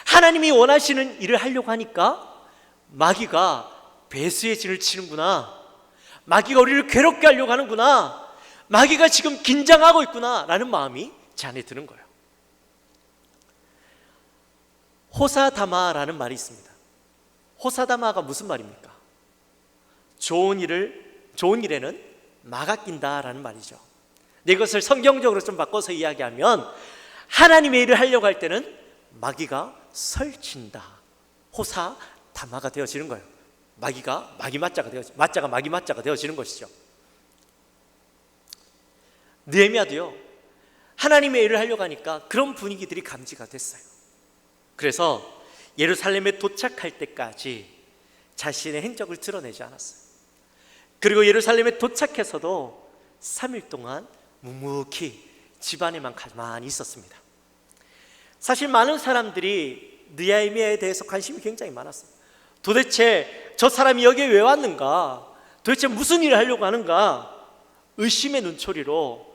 하나님이 원하시는 일을 하려고 하니까 마귀가 배수의 진을 치는구나, 마귀가 우리를 괴롭게 하려고 하는구나, 마귀가 지금 긴장하고 있구나 라는 마음이 제 안에 드는 거예요. 호사다마라는 말이 있습니다. 호사다마가 무슨 말입니까? 좋은 일에는 마가 낀다라는 말이죠. 이것을 성경적으로 좀 바꿔서 이야기하면 하나님의 일을 하려고 할 때는 마귀가 설친다, 호사다마가 되어지는 거예요. 마귀가 마귀 맞자가 맞자가 마귀 맞자가 되어지는 것이죠. 느헤미야도요 하나님의 일을 하려고 하니까 그런 분위기들이 감지가 됐어요. 그래서 예루살렘에 도착할 때까지 자신의 행적을 드러내지 않았어요. 그리고 예루살렘에 도착해서도 3일 동안 묵묵히 집안에만 가만히 있었습니다. 사실 많은 사람들이 느헤미야에 대해서 관심이 굉장히 많았어요. 도대체 저 사람이 여기에 왜 왔는가? 도대체 무슨 일을 하려고 하는가? 의심의 눈초리로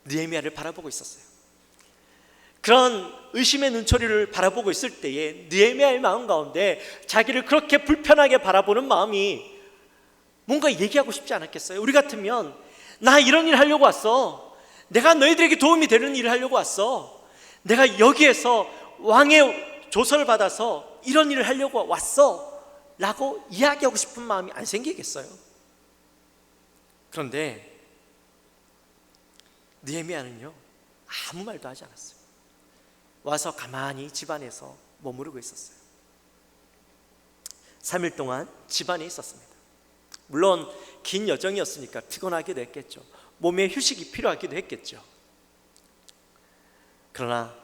느헤미야를 바라보고 있었어요. 그런 의심의 눈초리를 바라보고 있을 때에 느헤미야의 마음 가운데 자기를 그렇게 불편하게 바라보는 마음이 뭔가 얘기하고 싶지 않았겠어요? 우리 같으면 나 이런 일 하려고 왔어, 내가 너희들에게 도움이 되는 일을 하려고 왔어, 내가 여기에서 왕의 조서를 받아서 이런 일을 하려고 왔어 라고 이야기하고 싶은 마음이 안 생기겠어요? 그런데 느헤미야는요 아무 말도 하지 않았어요. 와서 가만히 집안에서 머무르고 있었어요. 3일 동안 집안에 있었습니다. 물론 긴 여정이었으니까 피곤하기도 했겠죠. 몸에 휴식이 필요하기도 했겠죠. 그러나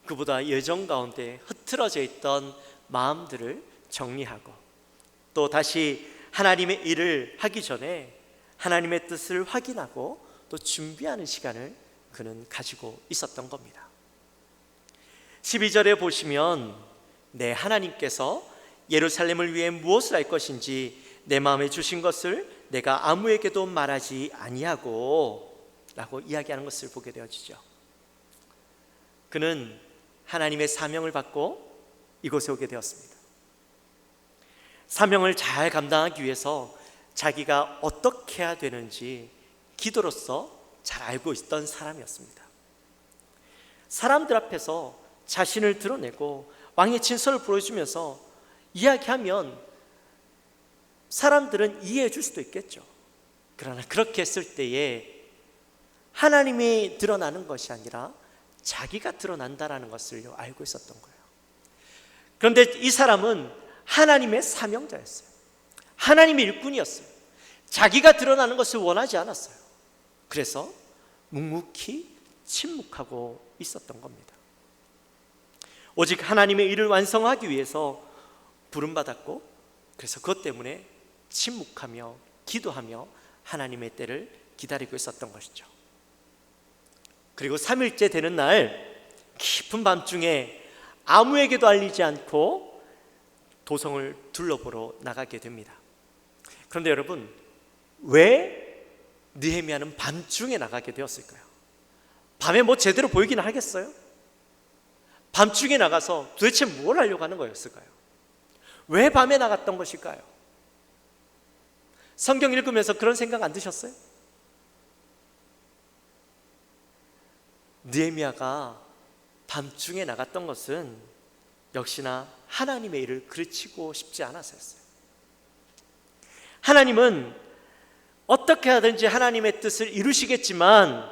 그보다 여정 가운데 흐트러져 있던 마음들을 정리하고 또 다시 하나님의 일을 하기 전에 하나님의 뜻을 확인하고 또 준비하는 시간을 그는 가지고 있었던 겁니다. 12절에 보시면 하나님께서 예루살렘을 위해 무엇을 할 것인지 내 마음에 주신 것을 내가 아무에게도 말하지 아니하고 라고 이야기하는 것을 보게 되어지죠. 그는 하나님의 사명을 받고 이곳에 오게 되었습니다. 사명을 잘 감당하기 위해서 자기가 어떻게 해야 되는지 기도로서 잘 알고 있던 사람이었습니다. 사람들 앞에서 자신을 드러내고 왕의 진설을 보여주면서 이야기하면 사람들은 이해해 줄 수도 있겠죠. 그러나 그렇게 했을 때에 하나님이 드러나는 것이 아니라 자기가 드러난다라는 것을 알고 있었던 거예요. 그런데 이 사람은 하나님의 사명자였어요. 하나님의 일꾼이었어요. 자기가 드러나는 것을 원하지 않았어요. 그래서 묵묵히 침묵하고 있었던 겁니다. 오직 하나님의 일을 완성하기 위해서 부름받았고, 그래서 그것 때문에 침묵하며 기도하며 하나님의 때를 기다리고 있었던 것이죠. 그리고 3일째 되는 날 깊은 밤중에 아무에게도 알리지 않고 도성을 둘러보러 나가게 됩니다. 그런데 여러분, 왜 느헤미야는 밤중에 나가게 되었을까요? 밤에 뭐 제대로 보이기는 하겠어요? 밤중에 나가서 도대체 뭘 하려고 하는 거였을까요? 왜 밤에 나갔던 것일까요? 성경 읽으면서 그런 생각 안 드셨어요? 느헤미야가 밤중에 나갔던 것은 역시나 하나님의 일을 그르치고 싶지 않아서였어요. 하나님은 어떻게 하든지 하나님의 뜻을 이루시겠지만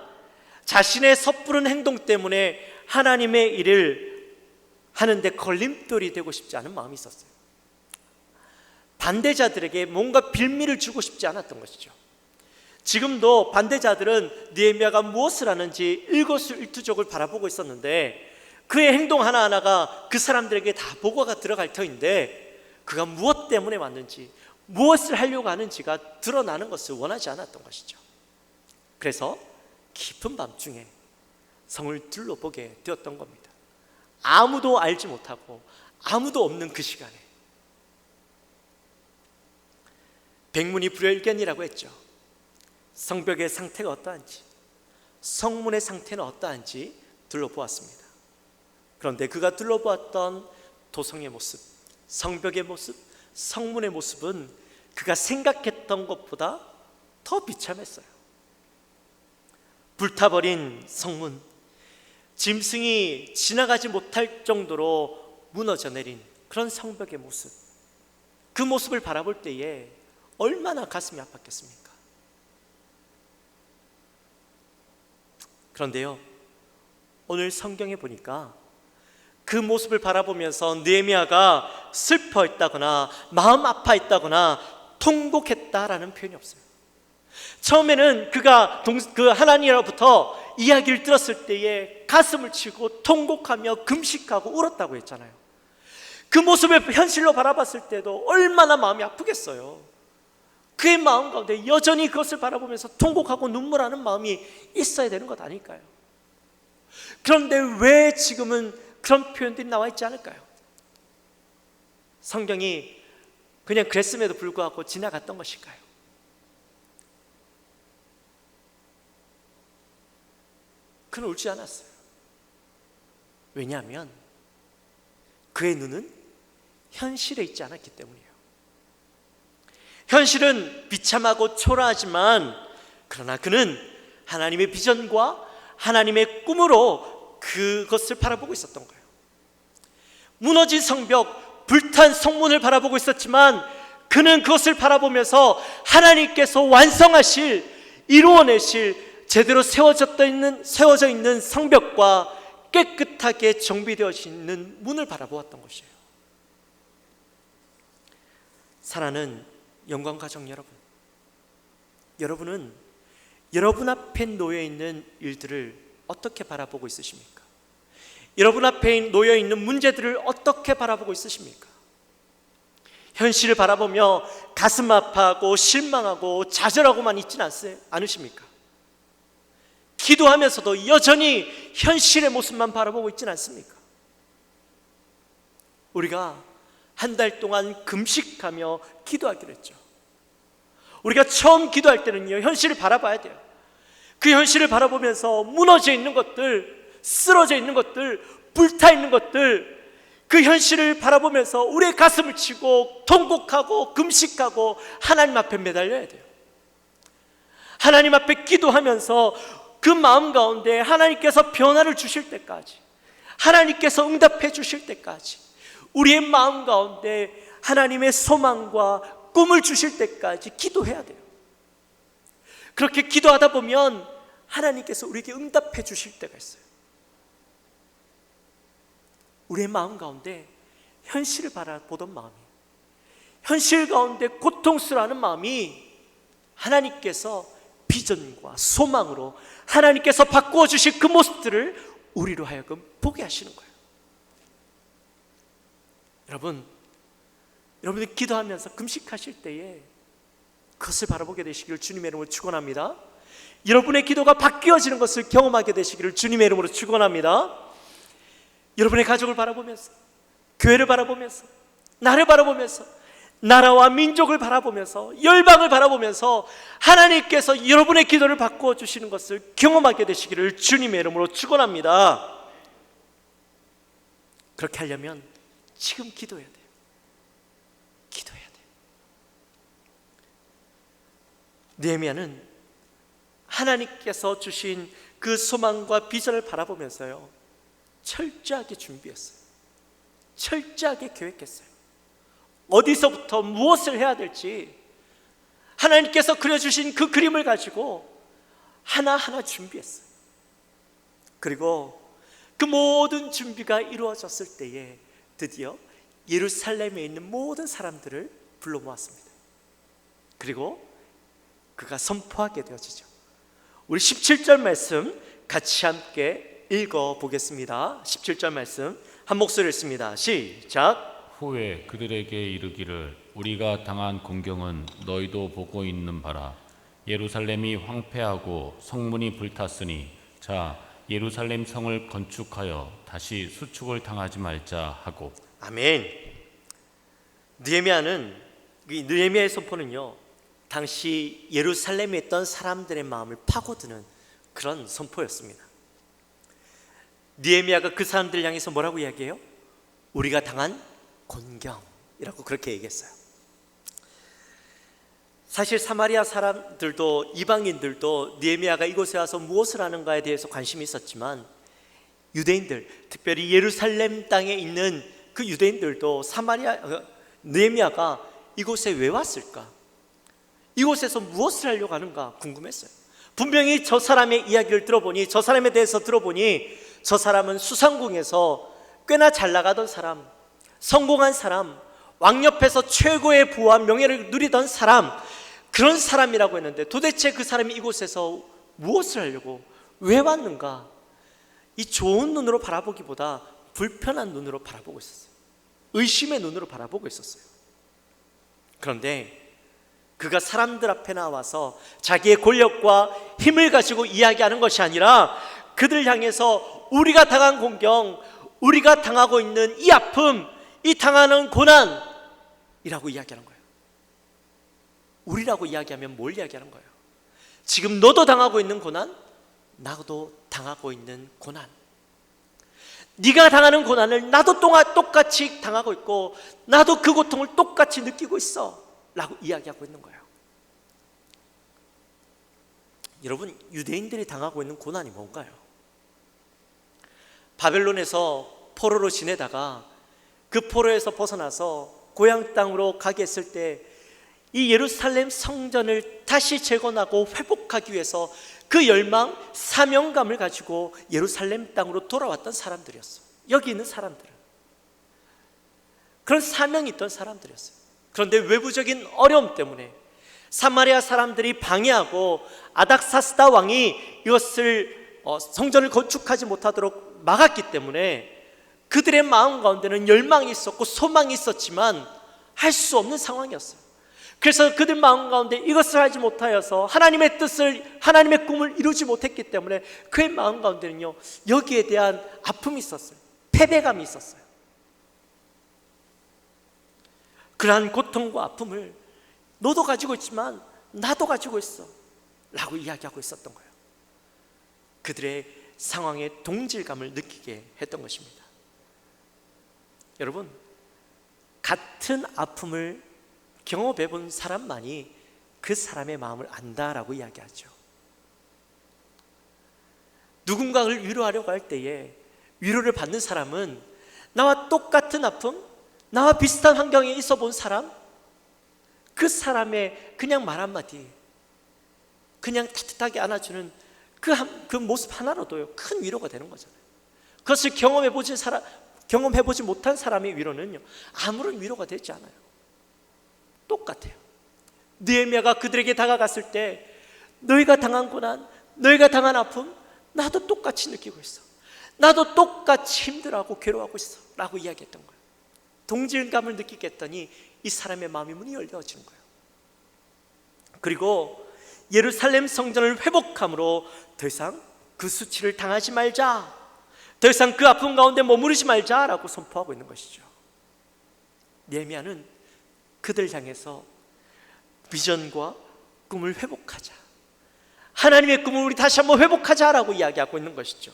자신의 섣부른 행동 때문에 하나님의 일을 하는데 걸림돌이 되고 싶지 않은 마음이 있었어요. 반대자들에게 뭔가 빌미를 주고 싶지 않았던 것이죠. 지금도 반대자들은 느헤미야가 무엇을 하는지 일거수일투족을 바라보고 있었는데 그의 행동 하나하나가 그 사람들에게 다 보고가 들어갈 터인데 그가 무엇 때문에 왔는지, 무엇을 하려고 하는지가 드러나는 것을 원하지 않았던 것이죠. 그래서 깊은 밤중에 성을 둘러보게 되었던 겁니다. 아무도 알지 못하고 아무도 없는 그 시간에 백문이 불여일견이라고 했죠. 성벽의 상태가 어떠한지, 성문의 상태는 어떠한지 둘러보았습니다. 그런데 그가 둘러보았던 도성의 모습, 성벽의 모습, 성문의 모습은 그가 생각했던 것보다 더 비참했어요. 불타버린 성문, 짐승이 지나가지 못할 정도로 무너져 내린 그런 성벽의 모습, 그 모습을 바라볼 때에 얼마나 가슴이 아팠겠습니까? 그런데요, 오늘 성경에 보니까 그 모습을 바라보면서 느헤미야가 슬퍼했다거나 마음 아파했다거나 통곡했다라는 표현이 없어요. 처음에는 그가 그 하나님으로부터 이야기를 들었을 때에 가슴을 치고 통곡하며 금식하고 울었다고 했잖아요. 그 모습을 현실로 바라봤을 때도 얼마나 마음이 아프겠어요. 그의 마음 가운데 여전히 그것을 바라보면서 통곡하고 눈물하는 마음이 있어야 되는 것 아닐까요? 그런데 왜 지금은 그런 표현들이 나와 있지 않을까요? 성경이 그냥 그랬음에도 불구하고 지나갔던 것일까요? 그는 울지 않았어요. 왜냐하면 그의 눈은 현실에 있지 않았기 때문이에요. 현실은 비참하고 초라하지만 그러나 그는 하나님의 비전과 하나님의 꿈으로 그것을 바라보고 있었던 거예요. 무너진 성벽, 불탄 성문을 바라보고 있었지만 그는 그것을 바라보면서 하나님께서 완성하실, 이루어내실 제대로 세워져 있는 성벽과 깨끗하게 정비되어 있는 문을 바라보았던 것이에요. 사랑하는 영광가정 여러분, 여러분은 여러분 앞에 놓여 있는 일들을 어떻게 바라보고 있으십니까? 여러분 앞에 놓여 있는 문제들을 어떻게 바라보고 있으십니까? 현실을 바라보며 가슴 아파하고 실망하고 좌절하고만 있지는 않으십니까? 기도하면서도 여전히 현실의 모습만 바라보고 있지는 않습니까? 우리가 한 달 동안 금식하며 기도하기로 했죠. 우리가 처음 기도할 때는요, 현실을 바라봐야 돼요. 그 현실을 바라보면서 무너져 있는 것들, 쓰러져 있는 것들, 불타 있는 것들, 그 현실을 바라보면서 우리의 가슴을 치고 통곡하고 금식하고 하나님 앞에 매달려야 돼요. 하나님 앞에 기도하면서 그 마음 가운데 하나님께서 변화를 주실 때까지, 하나님께서 응답해 주실 때까지, 우리의 마음 가운데 하나님의 소망과 꿈을 주실 때까지 기도해야 돼요. 그렇게 기도하다 보면 하나님께서 우리에게 응답해 주실 때가 있어요. 우리의 마음 가운데 현실을 바라보던 마음이, 현실 가운데 고통스러워하는 마음이 하나님께서 비전과 소망으로 하나님께서 바꾸어 주실 그 모습들을 우리로 하여금 보게 하시는 거예요. 여러분들 기도하면서 금식하실 때에 그것을 바라보게 되시기를 주님의 이름으로 축원합니다. 여러분의 기도가 바뀌어지는 것을 경험하게 되시기를 주님의 이름으로 축원합니다. 여러분의 가족을 바라보면서, 교회를 바라보면서, 나를 바라보면서, 나라와 민족을 바라보면서, 열방을 바라보면서 하나님께서 여러분의 기도를 바꾸어 주시는 것을 경험하게 되시기를 주님의 이름으로 축원합니다. 그렇게 하려면 지금 기도해야 돼요. 기도해야 돼요. 느헤미야는 하나님께서 주신 그 소망과 비전을 바라보면서요, 철저하게 준비했어요. 철저하게 계획했어요. 어디서부터 무엇을 해야 될지 하나님께서 그려주신 그 그림을 가지고 하나하나 준비했어요. 그리고 그 모든 준비가 이루어졌을 때에 드디어 예루살렘에 있는 모든 사람들을 불러 모았습니다. 그리고 그가 선포하게 되어지죠. 우리 17절 말씀 같이 함께 읽어보겠습니다. 17절 말씀 한 목소리로 읽습니다. 시작. 후에 그들에게 이르기를 우리가 당한 공경은 너희도 보고 있는 바라. 예루살렘이 황폐하고 성문이 불탔으니 자 예루살렘 성을 건축하여 다시 수축을 당하지 말자 하고. 아멘. 느헤미야의 선포는요, 당시 예루살렘에 있던 사람들의 마음을 파고드는 그런 선포였습니다. 느헤미야가 그 사람들을 향해서 뭐라고 이야기해요? 우리가 당한 곤경이라고 그렇게 얘기했어요. 사실 사마리아 사람들도, 이방인들도 느헤미야가 이곳에 와서 무엇을 하는가에 대해서 관심이 있었지만, 유대인들, 특별히 예루살렘 땅에 있는 그 유대인들도 느헤미야가 이곳에 왜 왔을까, 이곳에서 무엇을 하려고 하는가 궁금했어요. 분명히 저 사람의 이야기를 들어보니, 저 사람에 대해서 들어보니 저 사람은 수상궁에서 꽤나 잘 나가던 사람, 성공한 사람, 왕 옆에서 최고의 부와 명예를 누리던 사람, 그런 사람이라고 했는데 도대체 그 사람이 이곳에서 무엇을 하려고 왜 왔는가, 이 좋은 눈으로 바라보기보다 불편한 눈으로 바라보고 있었어요. 의심의 눈으로 바라보고 있었어요. 그런데 그가 사람들 앞에 나와서 자기의 권력과 힘을 가지고 이야기하는 것이 아니라 그들 향해서 우리가 당한 공경, 우리가 당하고 있는 이 아픔, 이 당하는 고난이라고 이야기하는 거예요. 우리라고 이야기하면 뭘 이야기하는 거예요? 지금 너도 당하고 있는 고난, 나도 당하고 있는 고난, 네가 당하는 고난을 나도 똑같이 당하고 있고 나도 그 고통을 똑같이 느끼고 있어 라고 이야기하고 있는 거예요. 여러분, 유대인들이 당하고 있는 고난이 뭔가요? 바벨론에서 포로로 지내다가 그 포로에서 벗어나서 고향 땅으로 가게 했을 때 이 예루살렘 성전을 다시 재건하고 회복하기 위해서 그 열망, 사명감을 가지고 예루살렘 땅으로 돌아왔던 사람들이었어요. 여기 있는 사람들은 그런 사명이 있던 사람들이었어요. 그런데 외부적인 어려움 때문에 사마리아 사람들이 방해하고 아닥사스다 왕이 이것을 성전을 건축하지 못하도록 막았기 때문에 그들의 마음 가운데는 열망이 있었고 소망이 있었지만 할 수 없는 상황이었어요. 그래서 그들 마음 가운데 이것을 하지 못하여서 하나님의 뜻을, 하나님의 꿈을 이루지 못했기 때문에 그의 마음 가운데는요, 여기에 대한 아픔이 있었어요. 패배감이 있었어요. 그러한 고통과 아픔을 너도 가지고 있지만 나도 가지고 있어 라고 이야기하고 있었던 거예요. 그들의 상황에 동질감을 느끼게 했던 것입니다. 여러분, 같은 아픔을 경험해 본 사람만이 그 사람의 마음을 안다라고 이야기하죠. 누군가를 위로하려고 할 때에 위로를 받는 사람은 나와 똑같은 아픔, 나와 비슷한 환경에 있어 본 사람, 그 사람의 그냥 말 한마디, 그냥 따뜻하게 안아주는 그 모습 하나로도요 큰 위로가 되는 거잖아요. 그것을 경험해보지 못한 사람의 위로는요 아무런 위로가 되지 않아요. 똑같아요. 느헤미야가 그들에게 다가갔을 때 너희가 당한 고난, 너희가 당한 아픔 나도 똑같이 느끼고 있어, 나도 똑같이 힘들어하고 괴로워하고 있어 라고 이야기했던 거예요. 동질감을 느끼게 했더니 이 사람의 마음이 문이 열려지는 거예요. 그리고 예루살렘 성전을 회복함으로 더 이상 그 수치를 당하지 말자, 더 이상 그 아픔 가운데 머무르지 말자라고 선포하고 있는 것이죠. 느헤미야는 그들 향해서 비전과 꿈을 회복하자, 하나님의 꿈을 우리 다시 한번 회복하자라고 이야기하고 있는 것이죠.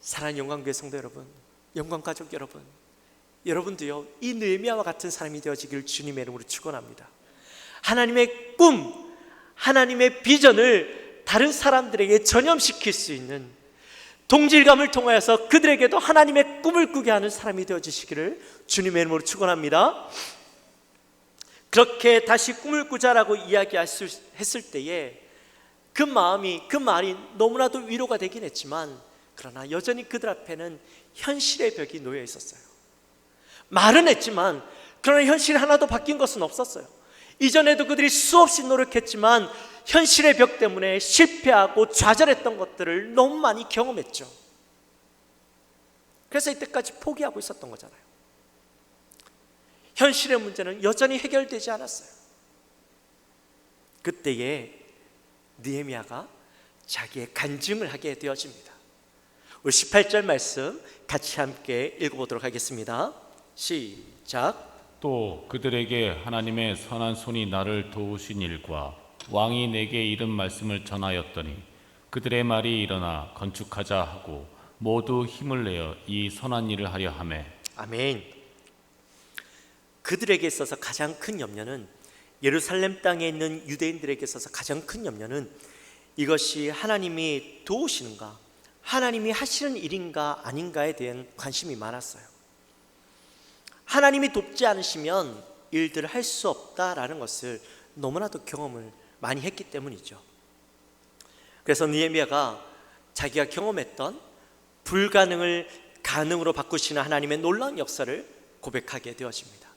사랑하는 영광교회 성도 여러분, 영광가족 여러분, 여러분도요 이 느헤미야와 같은 사람이 되어지기를 주님의 이름으로 축원합니다. 하나님의 꿈, 하나님의 비전을 다른 사람들에게 전염시킬 수 있는 동질감을 통하여서 그들에게도 하나님의 꿈을 꾸게 하는 사람이 되어주시기를 주님의 이름으로 축원합니다. 그렇게 다시 꿈을 꾸자라고 이야기했을 때에 그 말이 너무나도 위로가 되긴 했지만, 그러나 여전히 그들 앞에는 현실의 벽이 놓여 있었어요. 말은 했지만 그러나 현실 하나도 바뀐 것은 없었어요. 이전에도 그들이 수없이 노력했지만 현실의 벽 때문에 실패하고 좌절했던 것들을 너무 많이 경험했죠. 그래서 이때까지 포기하고 있었던 거잖아요. 현실의 문제는 여전히 해결되지 않았어요. 그때에 느헤미야가 자기의 간증을 하게 되어집니다. 우리 18절 말씀 같이 함께 읽어보도록 하겠습니다. 시작. 또 그들에게 하나님의 선한 손이 나를 도우신 일과 왕이 내게 이른 말씀을 전하였더니 그들의 말이 일어나 건축하자 하고 모두 힘을 내어 이 선한 일을 하려 하매. 아멘. 그들에게 있어서 가장 큰 염려는, 예루살렘 땅에 있는 유대인들에게 있어서 가장 큰 염려는 이것이 하나님이 도우시는가, 하나님이 하시는 일인가 아닌가에 대한 관심이 많았어요. 하나님이 돕지 않으시면 일들을 할 수 없다라는 것을 너무나도 경험을 많이 했기 때문이죠. 그래서 느헤미야가 자기가 경험했던 불가능을 가능으로 바꾸시는 하나님의 놀라운 역사를 고백하게 되어집니다.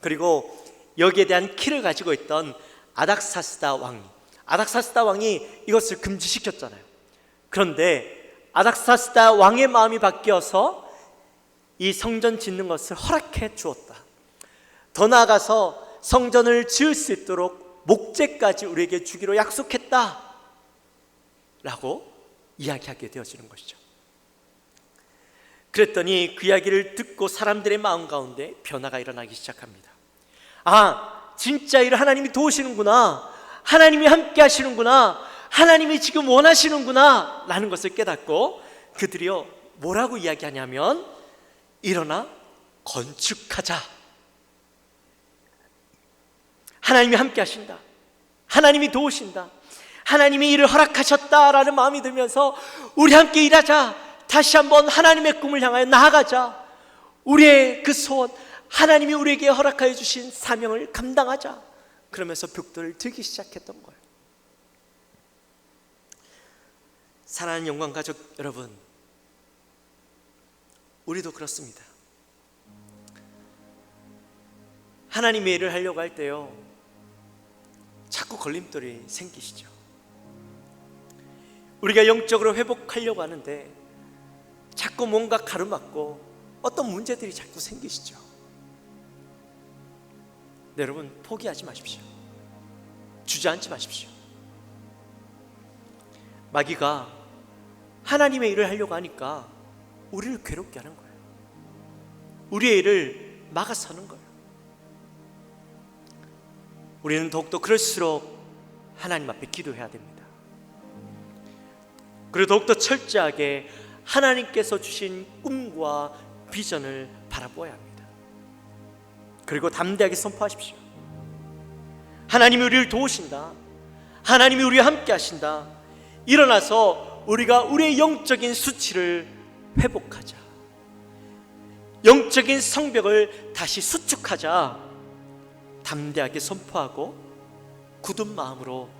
그리고 여기에 대한 키를 가지고 있던 아닥사스다 왕이 이것을 금지시켰잖아요. 그런데 아닥사스다 왕의 마음이 바뀌어서 이 성전 짓는 것을 허락해 주었다. 더 나아가서 성전을 지을 수 있도록 목재까지 우리에게 주기로 약속했다 라고 이야기하게 되어지는 것이죠. 그랬더니 그 이야기를 듣고 사람들의 마음 가운데 변화가 일어나기 시작합니다. 아, 진짜 이를 하나님이 도우시는구나, 하나님이 함께 하시는구나, 하나님이 지금 원하시는구나 라는 것을 깨닫고 그들이요 뭐라고 이야기하냐면, 일어나 건축하자. 하나님이 함께 하신다, 하나님이 도우신다, 하나님이 이를 허락하셨다라는 마음이 들면서 우리 함께 일하자, 다시 한번 하나님의 꿈을 향하여 나아가자, 우리의 그 소원, 하나님이 우리에게 허락하여 주신 사명을 감당하자, 그러면서 벽돌을 들기 시작했던 거예요. 사랑하는 영광가족 여러분, 우리도 그렇습니다. 하나님의 일을 하려고 할 때요 자꾸 걸림돌이 생기시죠. 우리가 영적으로 회복하려고 하는데 자꾸 뭔가 가로막고 어떤 문제들이 자꾸 생기시죠. 네, 여러분 포기하지 마십시오. 주저앉지 마십시오. 마귀가 하나님의 일을 하려고 하니까 우리를 괴롭게 하는 거예요. 우리의 일을 막아서는 거예요. 우리는 더욱더 그럴수록 하나님 앞에 기도해야 됩니다. 그리고 더욱더 철저하게 하나님께서 주신 꿈과 비전을 바라보아야 합니다. 그리고 담대하게 선포하십시오. 하나님이 우리를 도우신다, 하나님이 우리와 함께 하신다, 일어나서 우리가 우리의 영적인 수치를 회복하자. 영적인 성벽을 다시 수축하자. 담대하게 선포하고 굳은 마음으로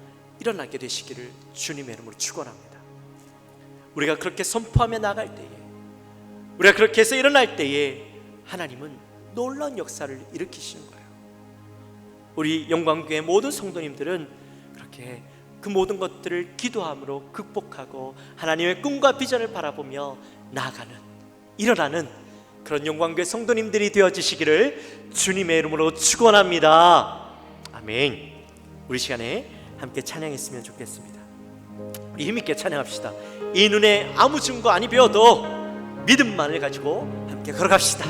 일어나게 되시기를 주님의 이름으로 축원합니다. 우리가 그렇게 선포하며 나갈 때에, 우리가 그렇게 해서 일어날 때에 하나님은 놀라운 역사를 일으키시는 거예요. 우리 영광교회 모든 성도님들은 그렇게 그 모든 것들을 기도함으로 극복하고 하나님의 꿈과 비전을 바라보며 나아가는, 일어나는 그런 영광교회 성도님들이 되어지시기를 주님의 이름으로 축원합니다. 아멘. 우리 시간에 함께 찬양했으면 좋겠습니다. 우리 힘있게 찬양합시다. 이 눈에 아무 증거 아니 배워도 믿음만을 가지고 함께 걸어갑시다.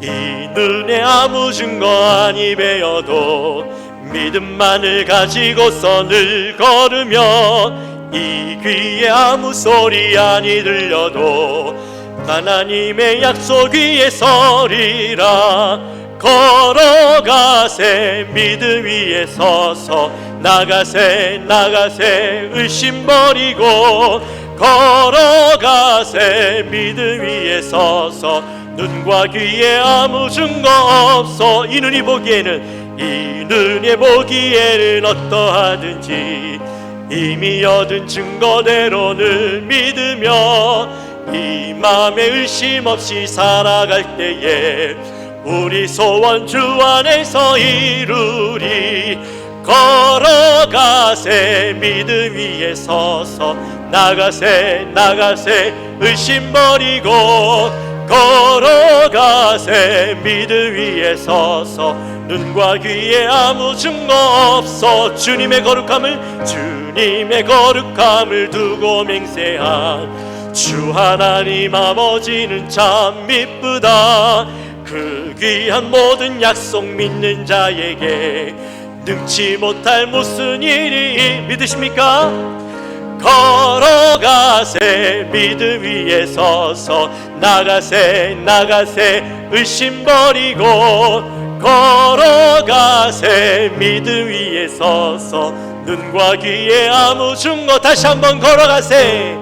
이 눈에 아무 증거 아니 배워도 믿음만을 가지고서 늘 걸으며 이 귀에 아무 소리 아니 들려도 하나님의 약속 위에 서리라. 걸어가세 믿음 위에 서서 나가세 나가세 의심 버리고 걸어가세 믿음 위에 서서 눈과 귀에 아무 증거 없어. 이 눈이 보기에는, 이 눈에 보기에는 어떠하든지 이미 얻은 증거대로는 믿으며 이 맘에 의심 없이 살아갈 때에 우리 소원 주 안에서 이루리. 걸어가세 믿음 위에 서서 나가세 나가세 의심 버리고 걸어가세 믿음 위에 서서 눈과 귀에 아무 증거 없어. 주님의 거룩함을 두고 맹세한 주 하나님 아버지는 참 미쁘다. 그 귀한 모든 약속 믿는 자에게 능치 못할 무슨 일이 믿으십니까? 걸어가세 믿음 위에 서서 나가세 나가세 의심 버리고 걸어가세 믿음 위에 서서 눈과 귀에 아무 증거. 다시 한번 걸어가세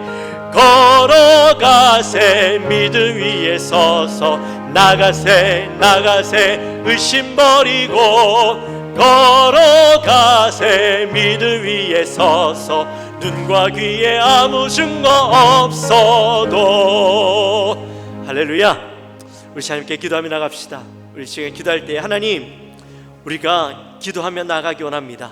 걸어가세 믿음 위에 서서 나가세 나가세 의심 버리고 걸어가세 믿음 위에 서서 눈과 귀에 아무 증거 없어도. 할렐루야. 우리 하나님께 기도하며 나갑시다. 우리 지금 기도할 때 하나님, 우리가 기도하며 나가기 원합니다.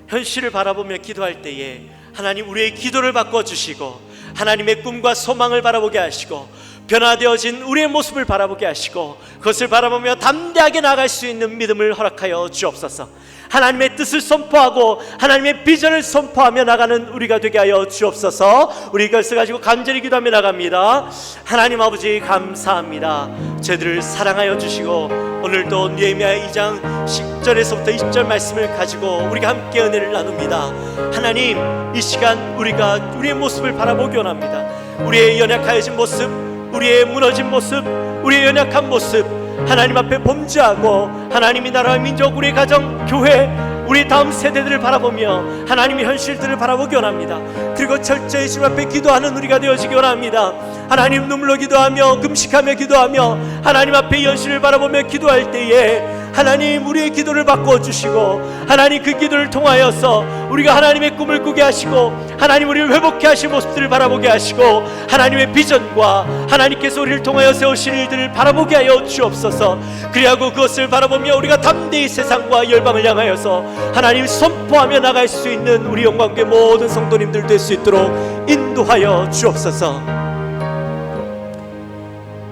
현실을 바라보며 기도할 때에 하나님 우리의 기도를 바꿔주시고 하나님의 꿈과 소망을 바라보게 하시고 변화되어진 우리의 모습을 바라보게 하시고 그것을 바라보며 담대하게 나아갈 수 있는 믿음을 허락하여 주옵소서. 하나님의 뜻을 선포하고 하나님의 비전을 선포하며 나가는 우리가 되게 하여 주옵소서. 우리 이것을 가지고 간절히 기도하며 나갑니다. 하나님 아버지 감사합니다. 저희들을 사랑하여 주시고 오늘도 느헤미야 2장 10절에서부터 20절 말씀을 가지고 우리가 함께 은혜를 나눕니다. 하나님, 이 시간 우리가 우리의 모습을 바라보기 원합니다. 우리의 연약하여진 모습, 우리의 무너진 모습, 우리의 연약한 모습 하나님 앞에 범죄하고 하나님이 나라와 민족, 우리 가정, 교회, 우리 다음 세대들을 바라보며 하나님의 현실들을 바라보기 원합니다. 그리고 철저히 주님 앞에 기도하는 우리가 되어지기 원합니다. 하나님, 눈물로 기도하며 금식하며 기도하며 하나님 앞에 현실을 바라보며 기도할 때에 하나님 우리의 기도를 바꿔주시고 하나님 그 기도를 통하여서 우리가 하나님의 꿈을 꾸게 하시고 하나님 우리를 회복케 하실 모습들을 바라보게 하시고 하나님의 비전과 하나님께서 우리를 통하여 세우신 일들을 바라보게 하여 주옵소서. 그리하고 그것을 바라보며 우리가 담대히 세상과 열방을 향하여서 하나님 선포하며 나갈 수 있는 우리 영광교회 모든 성도님들 될 수 있도록 인도하여 주옵소서.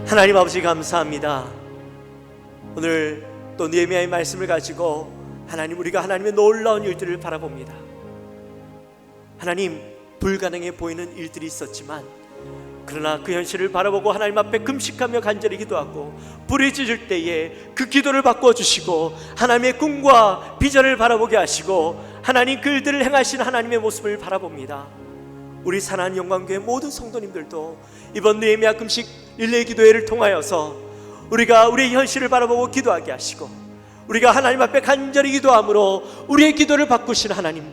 하나님 아버지 감사합니다. 오늘 또 느헤미야의 말씀을 가지고 하나님 우리가 하나님의 놀라운 일들을 바라봅니다. 하나님, 불가능해 보이는 일들이 있었지만 그러나 그 현실을 바라보고 하나님 앞에 금식하며 간절히 기도하고 불이 짖을 때에 그 기도를 바꿔주시고 하나님의 꿈과 비전을 바라보게 하시고 하나님 그 일들을 행하신 하나님의 모습을 바라봅니다. 우리 사랑하는 영광교회 모든 성도님들도 이번 느헤미야 금식 릴레이 기도회를 통하여서 우리가 우리의 현실을 바라보고 기도하게 하시고, 우리가 하나님 앞에 간절히 기도함으로 우리의 기도를 바꾸신 하나님,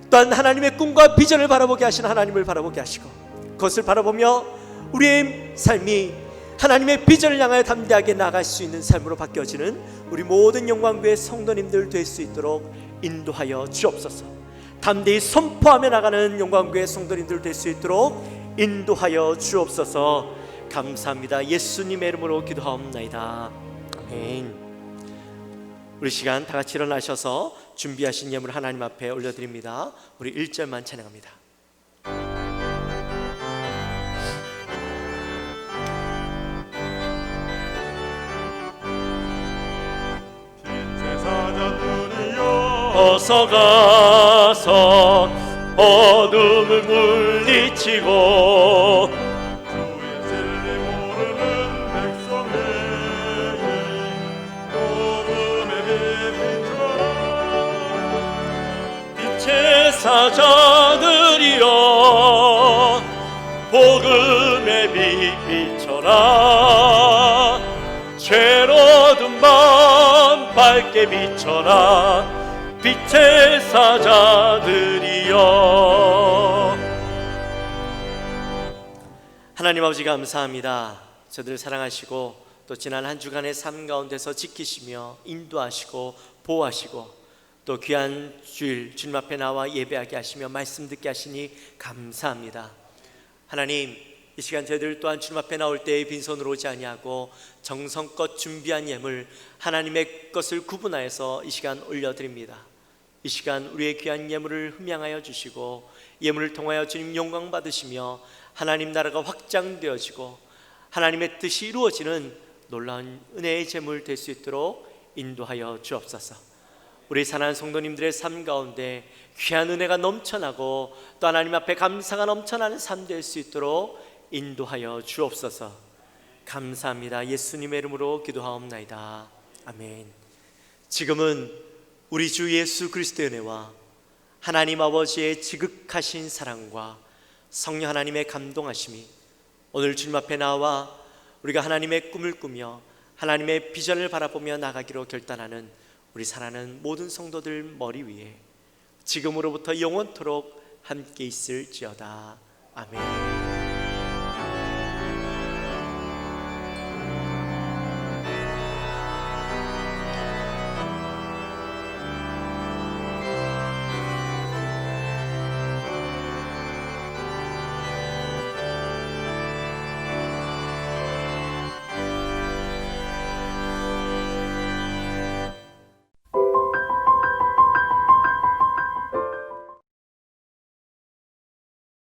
또한 하나님의 꿈과 비전을 바라보게 하신 하나님을 바라보게 하시고, 그것을 바라보며 우리의 삶이 하나님의 비전을 향하여 담대하게 나아갈 수 있는 삶으로 바뀌어지는 우리 모든 영광교회 성도님들 될 수 있도록 인도하여 주옵소서. 담대히 선포하며 나가는 영광교회 성도님들 될 수 있도록 인도하여 주옵소서. 감사합니다. 예수님의 이름으로 기도하옵나이다. 아멘. 우리 시간 다 같이 일어나셔서 준비하신 예물 하나님 앞에 올려드립니다. 우리 1절만 찬양합니다. 어서 가서 어둠을 물리치고 주의 진리 모르는 백성에게 복음의 빛 비춰라. 빛의 사자들이여 복음의 빛 비춰라. 죄로든 밤 밝게 비춰라. 빛의 사자들이여. 하나님 아버지 감사합니다. 저들을 사랑하시고 또 지난 한 주간의 삶 가운데서 지키시며 인도하시고 보호하시고 또 귀한 주일 주님 앞에 나와 예배하게 하시며 말씀 듣게 하시니 감사합니다. 하나님, 이 시간 저희들 또한 주님 앞에 나올 때에 빈손으로 오지 아니하고 정성껏 준비한 예물 하나님의 것을 구분하여서 이 시간 올려드립니다. 이 시간 우리의 귀한 예물을 흠양하여 주시고 예물을 통하여 주님 영광 받으시며 하나님 나라가 확장되어지고 하나님의 뜻이 이루어지는 놀라운 은혜의 제물 될 수 있도록 인도하여 주옵소서. 우리 사랑하는 성도님들의 삶 가운데 귀한 은혜가 넘쳐나고 또 하나님 앞에 감사가 넘쳐나는 삶 될 수 있도록 인도하여 주옵소서. 감사합니다. 예수님의 이름으로 기도하옵나이다. 아멘. 지금은 우리 주 예수 그리스도의 은혜와 하나님 아버지의 지극하신 사랑과 성령 하나님의 감동하심이 오늘 주님 앞에 나와 우리가 하나님의 꿈을 꾸며 하나님의 비전을 바라보며 나가기로 결단하는 우리 사랑하는 모든 성도들 머리 위에 지금으로부터 영원토록 함께 있을지어다. 아멘.